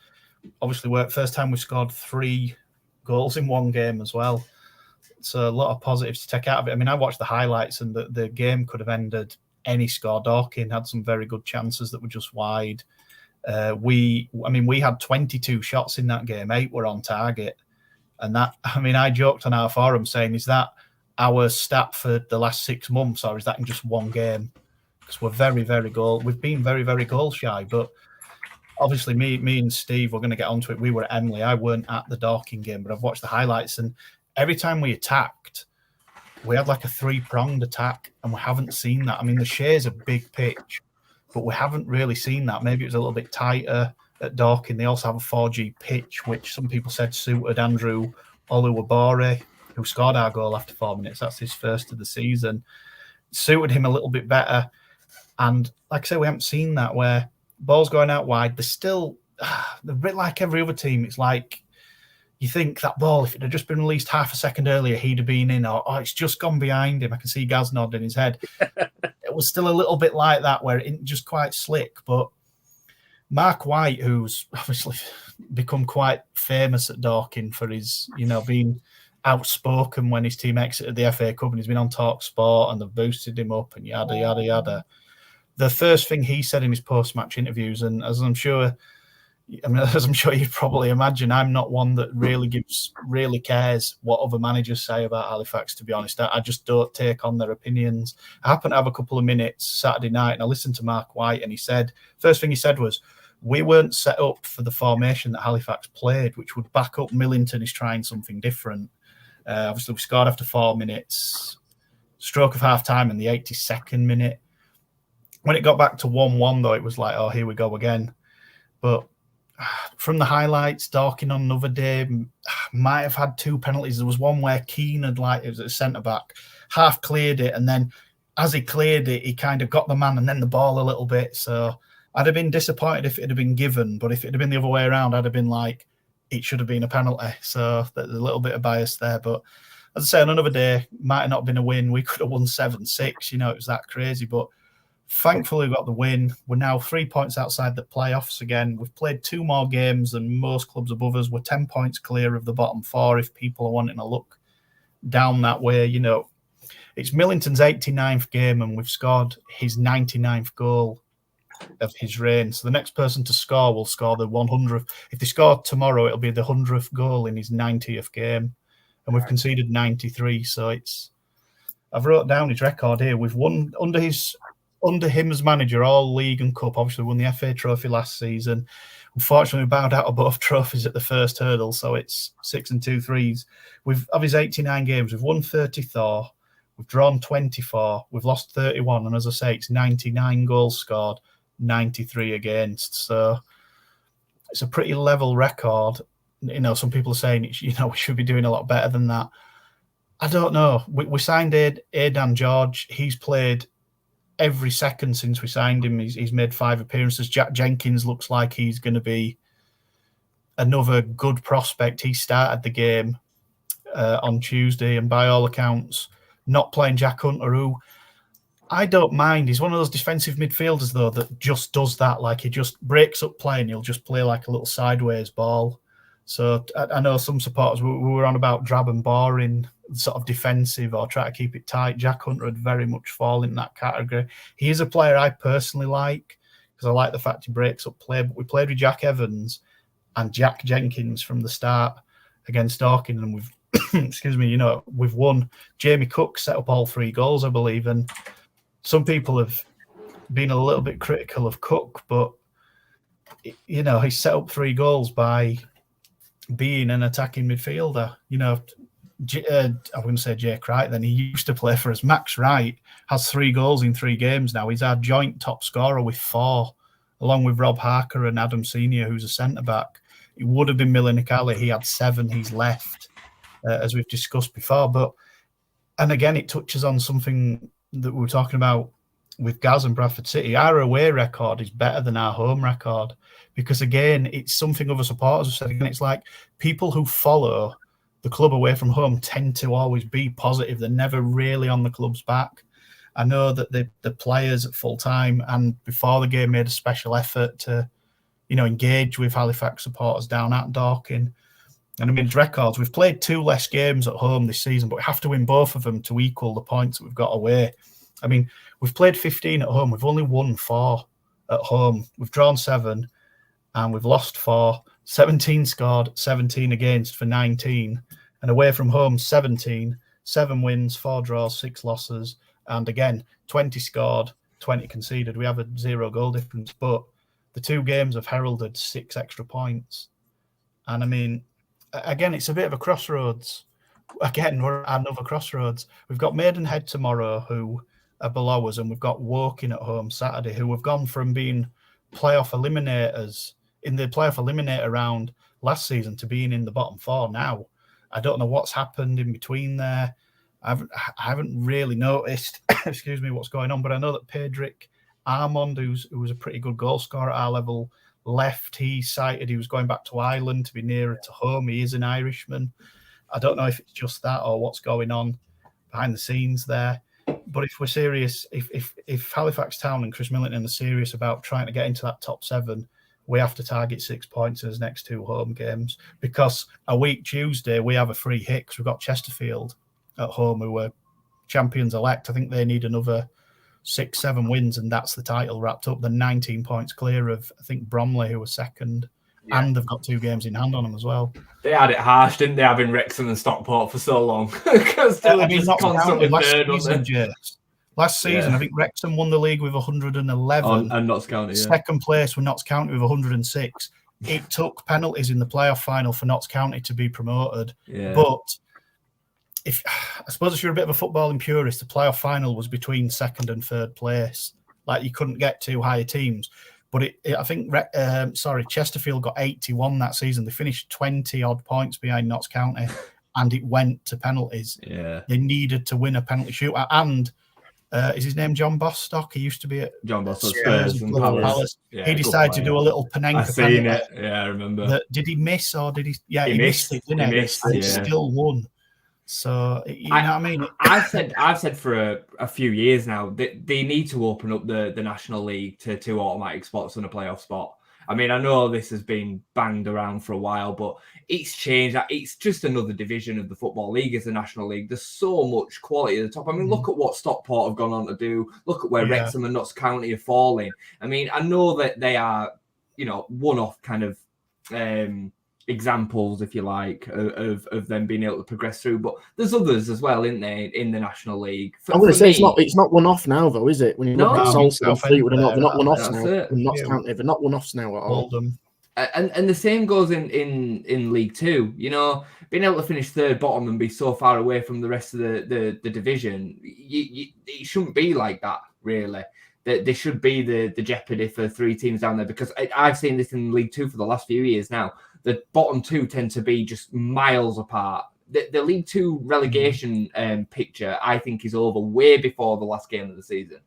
Obviously worked. First time we scored 3 goals in one game as well. So a lot of positives to take out of it. I mean, I watched the highlights and the game could have ended any score. Dorking had some very good chances that were just wide. We had 22 shots in that game, 8 were on target. And that, I mean, I joked on our forum saying, is that our stat for the last 6 months, or is that in just one game? Because we've been very, very goal shy. But obviously, me and Steve, we're going to get onto it. We were at Emily. I weren't at the Dorking game, but I've watched the highlights. And every time we attacked, we had like a 3-pronged attack, and we haven't seen that. I mean, the Shea's a big pitch, but we haven't really seen that. Maybe it was a little bit tighter at Dorking. They also have a 4G pitch, which some people said suited Andrew Oluwabore, who scored our goal after 4 minutes. That's his first of the season. Suited him a little bit better. And like I say, we haven't seen that where ball's going out wide. They're a bit like every other team. It's like you think that ball, if it had just been released half a second earlier, he'd have been in, or it's just gone behind him. I can see Gaz nodding his head. It was still a little bit like that where it didn't just quite slick. But Mark White, who's obviously become quite famous at Dorking for his, being outspoken when his team exited the FA Cup, and he's been on Talk Sport and they've boosted him up and yada, yada, yada. The first thing he said in his post-match interviews, and as I'm sure you probably imagine, I'm not one that really cares what other managers say about Halifax, to be honest. I just don't take on their opinions. I happened to have a couple of minutes Saturday night and I listened to Mark White, and first thing he said was, we weren't set up for the formation that Halifax played, which would back up Millington is trying something different. Obviously, we scored after 4 minutes, stroke of half-time in the 82nd minute. When it got back to 1-1, though, it was like, oh, here we go again. But from the highlights, Dorking on another day might have had 2 penalties. There was one where Keane it was a centre-back, half cleared it, and then as he cleared it, he kind of got the man and then the ball a little bit. So I'd have been disappointed if it had been given, but if it had been the other way around, I'd have been like, it should have been a penalty. So there's a little bit of bias there. But as I say, on another day, might have not been a win. We could have won 7-6. It was that crazy. But thankfully, we got the win. We're now 3 points outside the playoffs again. We've played 2 more games than most clubs above us. We're 10 points clear of the bottom 4 if people are wanting to look down that way. It's Millington's 89th game, and we've scored his 99th goal of his reign. So the next person to score will score the 100th. If they score tomorrow, it'll be the 100th goal in his 90th game. And we've conceded 93. So I've wrote down his record here. We've won under him as manager, all league and cup. Obviously, we won the FA Trophy last season. Unfortunately, we bowed out of both trophies at the first hurdle, so it's 6 and 2 threes. Of his 89 games, we've won 34, we've drawn 24, we've lost 31, and as I say, it's 99 goals scored, 93 against. So it's a pretty level record. Some people are saying we should be doing a lot better than that. I don't know. We signed Aidan George. He's played every second since we signed him. He's made 5 appearances. Jack Jenkins looks like he's going to be another good prospect. He started the game on Tuesday, and by all accounts, not playing Jack Hunter, who I don't mind. He's one of those defensive midfielders, though, that just does that. Like, he just breaks up play and he'll just play like a little sideways ball. So I know some supporters we were on about drab and boring, sort of defensive or try to keep it tight. Jack Hunter would very much fall in that category. He is a player I personally like because I like the fact he breaks up play. But we played with Jack Evans and Jack Jenkins from the start against Dorking, and we've we've won. Jamie Cook set up all 3 goals, I believe, and some people have been a little bit critical of Cook, but he set up 3 goals by being an attacking midfielder. I'm going to say Jake Wright, then he used to play for us. Max Wright has 3 goals in 3 games now. He's our joint top scorer with 4, along with Rob Harker and Adam Senior, who's a centre-back. It would have been Milan Nikali. He had 7. He's left, as we've discussed before. And again, it touches on something that we were talking about with Gaz and Bradford City. Our away record is better than our home record because, again, it's something other supporters have said. Again, it's like people who follow the club away from home tend to always be positive. They're never really on the club's back. I know that the players at full time and before the game made a special effort to, engage with Halifax supporters down at Dorking. And I mean, it's records. We've played 2 less games at home this season, but we have to win both of them to equal the points that we've got away. I mean, we've played 15 at home. We've only won 4 at home. We've drawn 7 and we've lost 4. 17 scored, 17 against for 19. And away from home, 17. 7 wins, 4 draws, 6 losses. And again, 20 scored, 20 conceded. We have a 0 goal difference. But the 2 games have heralded 6 extra points. And I mean, again, it's a bit of a crossroads. Again, we're at another crossroads. We've got Maidenhead tomorrow, who are below us, and we've got Woking at home Saturday, who have gone from being playoff eliminators in the playoff eliminator round last season to being in the bottom 4 now. I don't know what's happened in between there. I haven't really noticed, excuse me, what's going on, but I know that Pedrick Armand, who was a pretty good goal scorer at our level, left. He cited he was going back to Ireland to be nearer to home. He is an Irishman. I don't know if it's just that or what's going on behind the scenes there. But if we're serious, if Halifax Town and Chris Millington are serious about trying to get into that top 7, we have to target 6 points in his next 2 home games, because a week Tuesday we have a free hit because we've got Chesterfield at home, who were champions elect. I think they need another 6-7 wins, and that's the title wrapped up. They're 19 points clear of, I think, Bromley, who was second, and they've got 2 games in hand on them as well. They had it harsh, didn't they, having Wrexham and Stockport for so long? Because they were just constantly third, wasn't they? Last season, I think Wrexham won the league with 111. And Notts County, Second place with Notts County with 106. It took penalties in the playoff final for Notts County to be promoted. Yeah. But I suppose if you're a bit of a footballing purist, the playoff final was between 2nd and 3rd place. Like, you couldn't get 2 higher teams. But I think Chesterfield got 81 that season. They finished 20-odd points behind Notts County, and it went to penalties. Yeah. They needed to win a penalty shootout. And is his name John Bostock? He used to be at John Bostock, Spurs and Palace. Yeah, he decided to do a little Panenka. I've seen it. Yeah, I remember. Did he miss or did he? Yeah, he missed it, didn't he? He missed, he still won. So you know what I mean? I've said for a few years now that they need to open up the National League to 2 automatic spots and a playoff spot. I mean, I know this has been banged around for a while, but it's changed. It's just another division of the Football League as the National League. There's so much quality at the top. I mean, look at what Stockport have gone on to do. Look at where Wrexham and Notts County are falling. I mean, I know that they are, one-off kind of examples, if you like, of them being able to progress through. But there's others as well, isn't there, in the National League? I'm going to say it's not one-off now, though, is it? When you look at Salford and Fleetwood, they're not one-offs now. They're not one-offs now at all. And the same goes in League Two. Being able to finish 3rd bottom and be so far away from the rest of the division, it shouldn't be like that, really. There should be the jeopardy for 3 teams down there, because I've seen this in League Two for the last few years now. The bottom 2 tend to be just miles apart. The League Two relegation picture, I think, is over way before the last game of the season.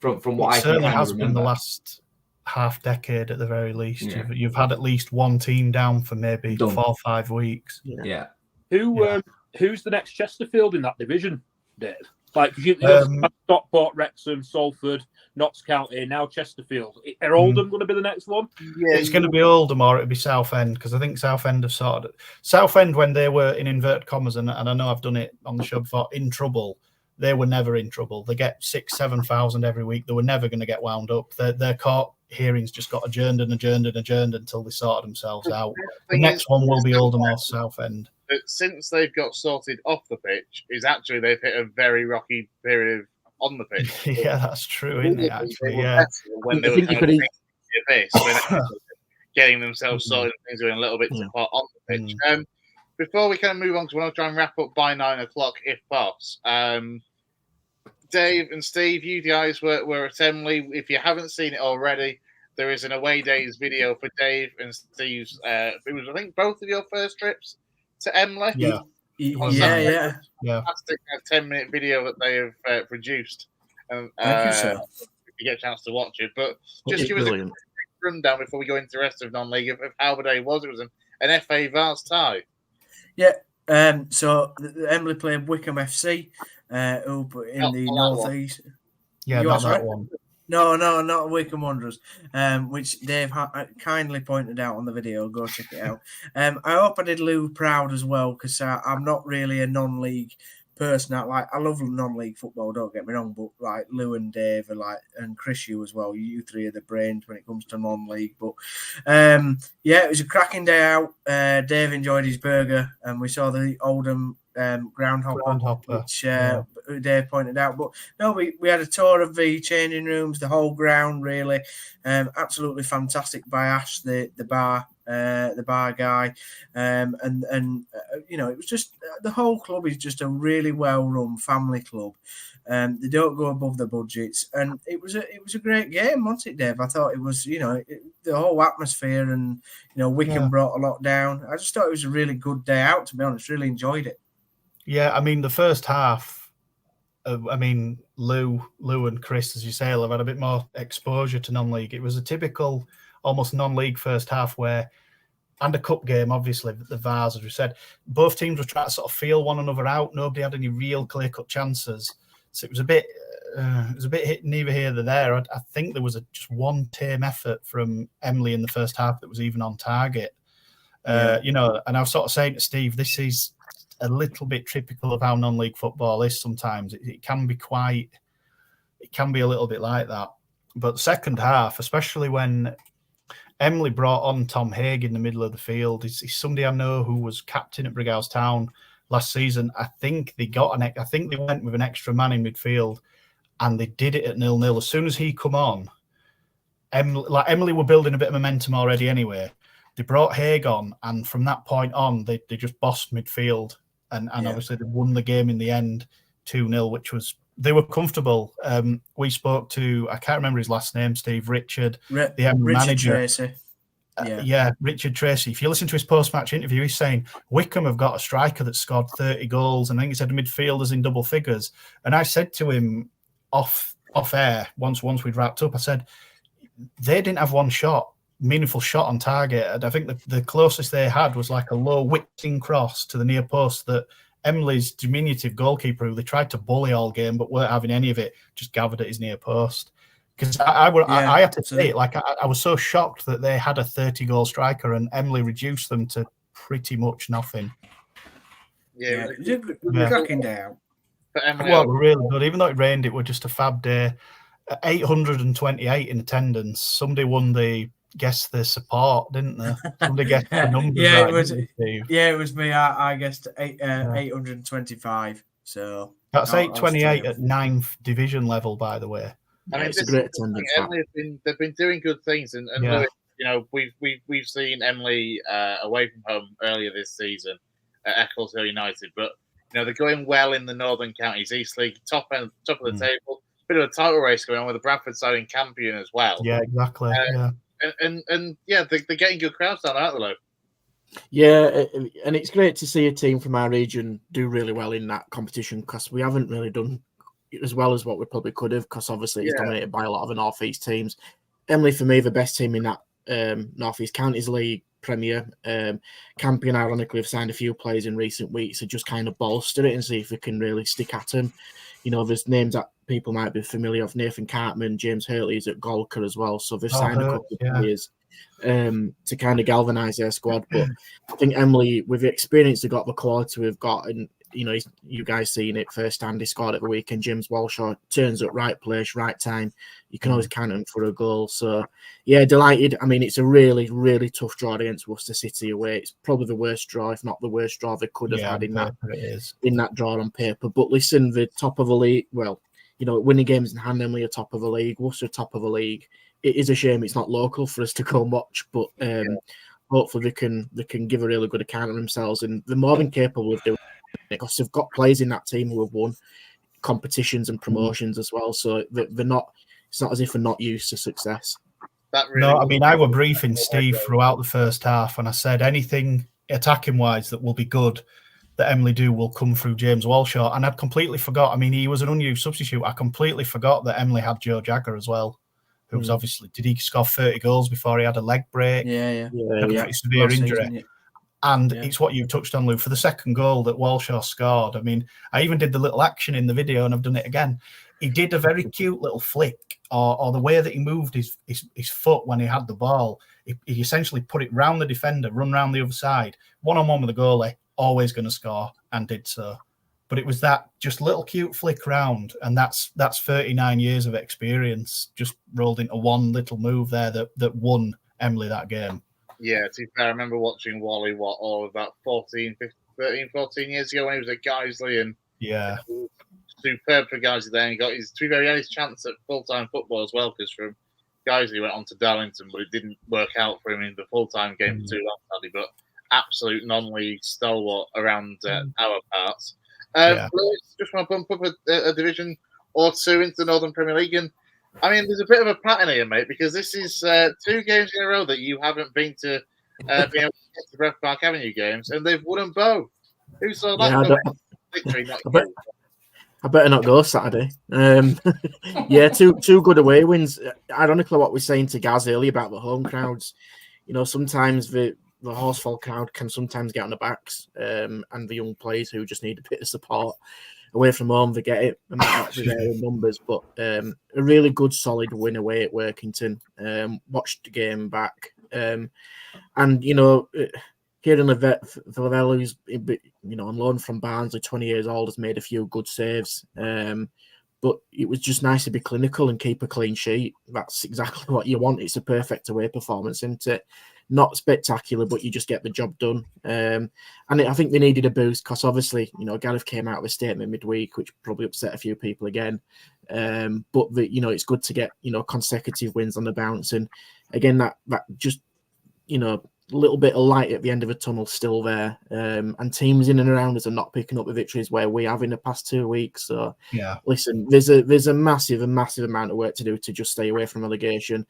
From what I certainly has been the last half decade at the very least. Yeah. You've had at least one team down for maybe 4 or 5 weeks. Yeah. Who's the next Chesterfield in that division, Dave? Like, you Stockport, Wrexham, Salford, Notts County, now Chesterfield. Are Oldham going to be the next one? Yeah, it's going to be Oldham, or it'll be Southend, because I think Southend have sorted it. Southend, when they were in inverted commas, and I know I've done it on the show before, in trouble, they were never in trouble. They get 6,000-7,000 every week. They were never going to get wound up. Their court hearings just got adjourned until they sorted themselves out. The next one will be Oldham or Southend. But since they've got sorted off the pitch, is actually they've hit a very rocky period on the pitch. Yeah, that's true, isn't it? Actually, when they were kind of getting themselves sorted, and things doing a little bit to pot on the pitch. Before we kind of move on, because we want to try and wrap up by 9 o'clock, if possible. Dave and Steve, you guys were at Emley. If you haven't seen it already, there is an away days video for Dave and Steve's. It was, I think, both of your first trips to Emley. Yeah. Fantastic 10-minute video that they have produced. Thank you, sir. If you get a chance to watch it. But just give us a quick rundown before we go into the rest of non-league of how the day was. It was an FA Vase tie. Yeah. So Emley played Wickham FC. up in Not the that northeast. Yeah, You not are, sorry? that one. No, not Wycombe Wanderers, which Dave kindly pointed out on the video. Go check it out. I hope I did Lou proud as well, because I'm not really a non-league person. I love non-league football, don't get me wrong, but like Lou and Dave are and Chris, you as well. You three are the brains when it comes to non-league. But yeah, it was a cracking day out. Dave enjoyed his burger, and we saw the Oldham Groundhopper, which Dave pointed out. But no, we had a tour of the changing rooms, the whole ground, really. Absolutely fantastic by Ash, the bar guy, and you know, it was just the whole club is just a really well run family club. They don't go above the budgets, and it was a great game, wasn't it, Dave? I thought it was, you know, the whole atmosphere, and you know, Wycombe brought a lot down. I just thought it was a really good day out, to be honest. Really enjoyed it. Yeah, I mean, the first half, Lou and Chris, as you say, have had a bit more exposure to non-league. It was a typical, almost non-league first half and a cup game, obviously, the Vase, as we said. Both teams were trying to sort of feel one another out. Nobody had any real clear-cut chances. So it was a bit hit neither here nor there. I think there was just one tame effort from Emily in the first half that was even on target. You know, and I was sort of saying to Steve, this is a little bit typical of how non-league football is sometimes. It can be a little bit like that. But second half, especially when Emily brought on Tom Haig in the middle of the field, he's somebody I know who was captain at Brighouse Town last season. I think they went with an extra man in midfield, and they did it at 0-0. As soon as he come on, Emily were building a bit of momentum already anyway. They brought Haig on, and from that point on, they just bossed midfield. And obviously they won the game in the end 2-0, which was, they were comfortable. We spoke to, I can't remember his last name, Steve, Richard, the Emily manager. Tracy. Richard Tracy. If you listen to his post-match interview, he's saying Wycombe have got a striker that scored 30 goals, and I think he said midfielders in double figures. And I said to him off air, once we'd wrapped up, I said, they didn't have one meaningful shot on target. And I think the closest they had was like a low whipping cross to the near post that Emily's diminutive goalkeeper, who they tried to bully all game but weren't having any of it, just gathered at his near post. Because I had to say it, like I was so shocked that they had a 30-goal striker and Emily reduced them to pretty much nothing. Yeah, cracking day out. Well, really good. Even though it rained, it was just a fab day. 828 in attendance. Somebody won the guess the support, didn't they? Somebody guessed the numbers. Yeah, right, it was me. I guessed 825. So that's 828 at 9th division level, by the way. I mean, it's a great attendance. They've been doing good things, and Lewis, you know, we've seen Emily away from home earlier this season at Ecclesfield United, but you know they're going well in the Northern Counties East League, top of the table. Bit of a title race going on with the Bradford side in Campion as well. Yeah, exactly. And they're getting good crowds down there, aren't they, Lou? Yeah, and it's great to see a team from our region do really well in that competition, because we haven't really done as well as what we probably could have, because obviously it's dominated by a lot of the North East teams. Emily, for me, the best team in that North East Counties League Premier. Campion, ironically, have signed a few players in recent weeks to just kind of bolster it and see if we can really stick at them. You know, there's names that people might be familiar of. Nathan Cartman, James Hurley is at Golker as well. So they've signed a couple of players to kind of galvanise their squad. But I think Emily, with the experience they've got, the quality we've got, and, you know, you guys seeing it firsthand, he scored at the weekend. James Walshaw turns up right place, right time. You can always count him for a goal. So, yeah, delighted. I mean, it's a really, really tough draw against Worcester City away. It's probably the worst draw, if not the worst draw they could have had in that draw on paper. But listen, the top of the league, well, you know, winning games in hand, Emily are top of the league, Worcester top of the league. It is a shame it's not local for us to go and watch, but hopefully they can give a really good account of themselves, and they're more than capable of doing it, because they've got players in that team who have won competitions and promotions as well. So they're not. It's not as if they're not used to success. No, I mean, I were briefing Steve throughout the first half, and I said anything attacking wise that will be good that Emily do will come through James Walshaw, and I'd completely forgot. I mean, he was an unused substitute. I completely forgot that Emily had Joe Jagger as well, who was obviously, did he score 30 goals before he had a leg break? Yeah. Severe injury. And it's what you touched on, Lou, for the second goal that Walshaw scored. I mean, I even did the little action in the video, and I've done it again. He did a very cute little flick, or the way that he moved his foot when he had the ball. He essentially put it round the defender, run round the other side, one-on-one with the goalie, always going to score, and did so. But it was that just little cute flick round, and that's 39 years of experience just rolled into one little move there that won Emily that game. Yeah, to be fair, I remember watching Wally about 13, 14 years ago when he was at Guiseley, and yeah, superb for Guiseley there. And he got his chance at full-time football as well, because from Guiseley he went on to Darlington, but it didn't work out for him in the full-time game for too long, sadly. But absolute non-league stalwart around our parts. Just want to bump up a division or two into the Northern Premier League, and I mean, there's a bit of a pattern here, mate, because this is 2 games in a row that you haven't been to be able to get to Breath Park Avenue games, and they've won them both. Who saw that? Victory, I better not go Saturday. Yeah, two good away wins. Ironically, what we were saying to Gaz earlier about the home crowds, sometimes the Horsefall crowd can sometimes get on the backs, and the young players who just need a bit of support. Away from home, they get it. They might not be there in numbers, but a really good, solid win away at Workington. Watched the game back, and Kieran Lavelle, who's on loan from Barnsley, 20 years old, has made a few good saves. But it was just nice to be clinical and keep a clean sheet. That's exactly what you want. It's a perfect away performance, isn't it? Not spectacular, but you just get the job done. And I think they needed a boost because obviously, Gareth came out with a statement midweek, which probably upset a few people again. But it's good to get, consecutive wins on the bounce. And again, that just, a little bit of light at the end of a tunnel still there. And teams in and around us are not picking up the victories where we have in the past 2 weeks. So listen, there's a massive amount of work to do to just stay away from relegation.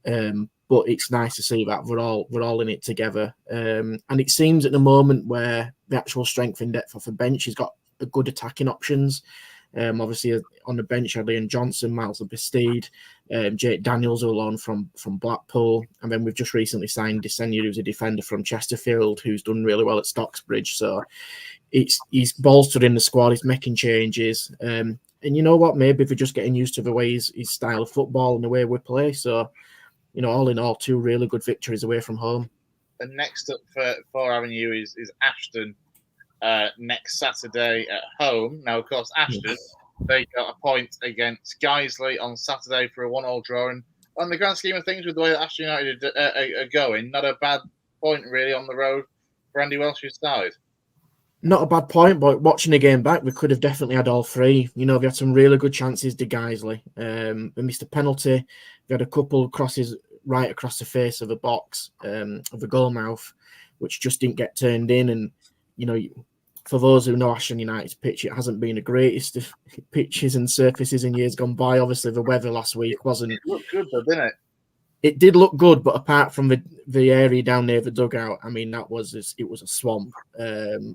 But it's nice to see that we're all in it together. And it seems at the moment where the actual strength in depth off the bench has got a good attacking options. Obviously on the bench, Liam Johnson, Miles Bastide, Jake Daniels are on from Blackpool, and then we've just recently signed Desenia, who's a defender from Chesterfield, who's done really well at Stocksbridge. So he's bolstered in the squad, he's making changes. And you know what? Maybe they're just getting used to the way his style of football and the way we play. So, all in all, 2 really good victories away from home. And next up for Avenue is Ashton next Saturday at home. Now, of course, Ashton, they got a point against Guiseley on Saturday for a 1-1 draw. And on the grand scheme of things, with the way that Ashton United are going, not a bad point really on the road for Andy Welsh's side. Not a bad point, but watching the game back, we could have definitely had all 3. We had some really good chances to Guiseley. We missed a penalty. We had a couple of crosses right across the face of the box, of the goal mouth, which just didn't get turned in. And, for those who know Ashton United's pitch, it hasn't been the greatest of pitches and surfaces in years gone by. Obviously, the weather last week wasn't... It looked good, though, didn't it? It did look good, but apart from the area down near the dugout, I mean, it was a swamp. You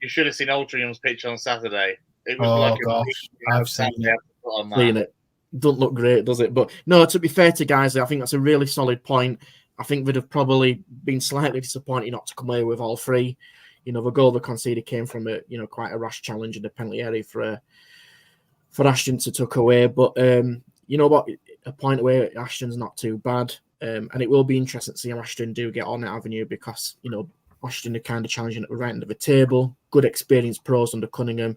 should have seen Altrincham's pitch on Saturday. It was I've seen it. Doesn't look great, does it? But no, to be fair to Guiseley, I think that's a really solid point. I think they'd have probably been slightly disappointed not to come away with all 3. The goal they conceded came from quite a rash challenge in the penalty area for Ashton to tuck away. But you know what? A point away, Ashton's not too bad. And it will be interesting to see how Ashton do get on at Avenue because, Ashton are kind of challenging at the right end of the table. Good experienced pros under Cunningham.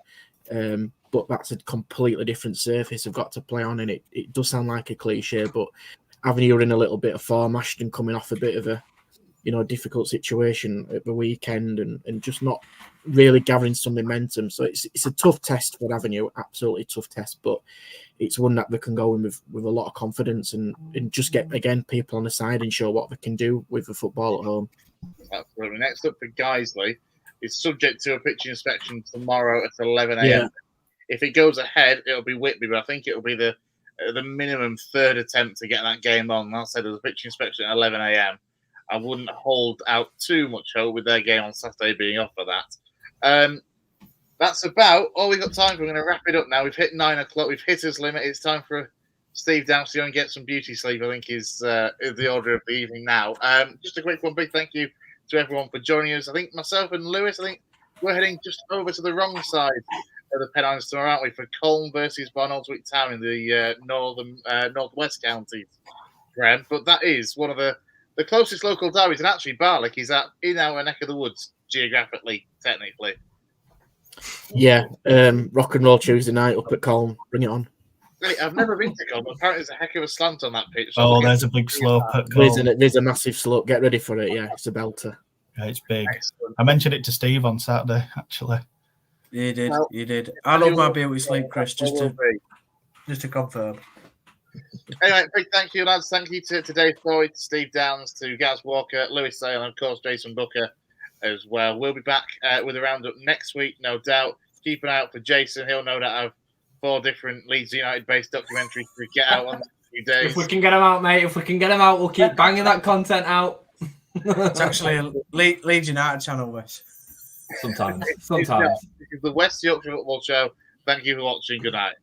But that's a completely different surface they've got to play on. And it does sound like a cliche, but Avenue are in a little bit of form. Ashton coming off a bit of a, difficult situation at the weekend and just not really gathering some momentum. So it's a tough test for Avenue, absolutely tough test, but it's one that they can go in with a lot of confidence and just get, again, people on the side and show what they can do with the football at home. Absolutely. Next up for Guiseley is subject to a pitch inspection tomorrow at 11 a.m. Yeah. If it goes ahead, it'll be Whitby, but I think it'll be the minimum 3rd attempt to get that game on. I'll say there's a pitch inspection at 11 a.m. I wouldn't hold out too much hope with their game on Saturday being off for that. That's about all we've got time for. We're going to wrap it up now. We've hit 9 o'clock. We've hit his limit. It's time for Steve Downs to go and get some beauty sleep, I think is the order of the evening now. Just a quick one. Big thank you to everyone for joining us. I think myself and Lewis, we're heading just over to the wrong side of the Pennines tomorrow, aren't we, for Colne versus Barnoldswick Town in the northwest counties, Graham. But that is one of the closest local derbies, and actually Barlick is in our neck of the woods geographically, technically. Yeah, rock and roll Tuesday night up at Colne. Bring it on. I've never been to Colne, but apparently there's a heck of a slant on that pitch. Oh, there's a big slope at Colne. There's a massive slope. Get ready for it. Yeah, it's a belter. Yeah, it's big. Excellent. I mentioned it to Steve on Saturday, actually. You did. I love my beauty sleep, Chris, just to confirm. Anyway, big thank you, lads. Thank you to Dave Foy, to Steve Downs, to Gareth Walker, Lewis Sale, and of course Jayson Boocker as well. We'll be back with a roundup next week, no doubt. Keep an eye out for Jason. He'll no doubt have 4 different Leeds United-based documentaries to get out on the few days. If we can get them out, mate. If we can get them out, we'll keep banging that content out. It's actually a Leeds United channel, Wes. Sometimes. This is the West Yorkshire Football Show. Thank you for watching. Good night.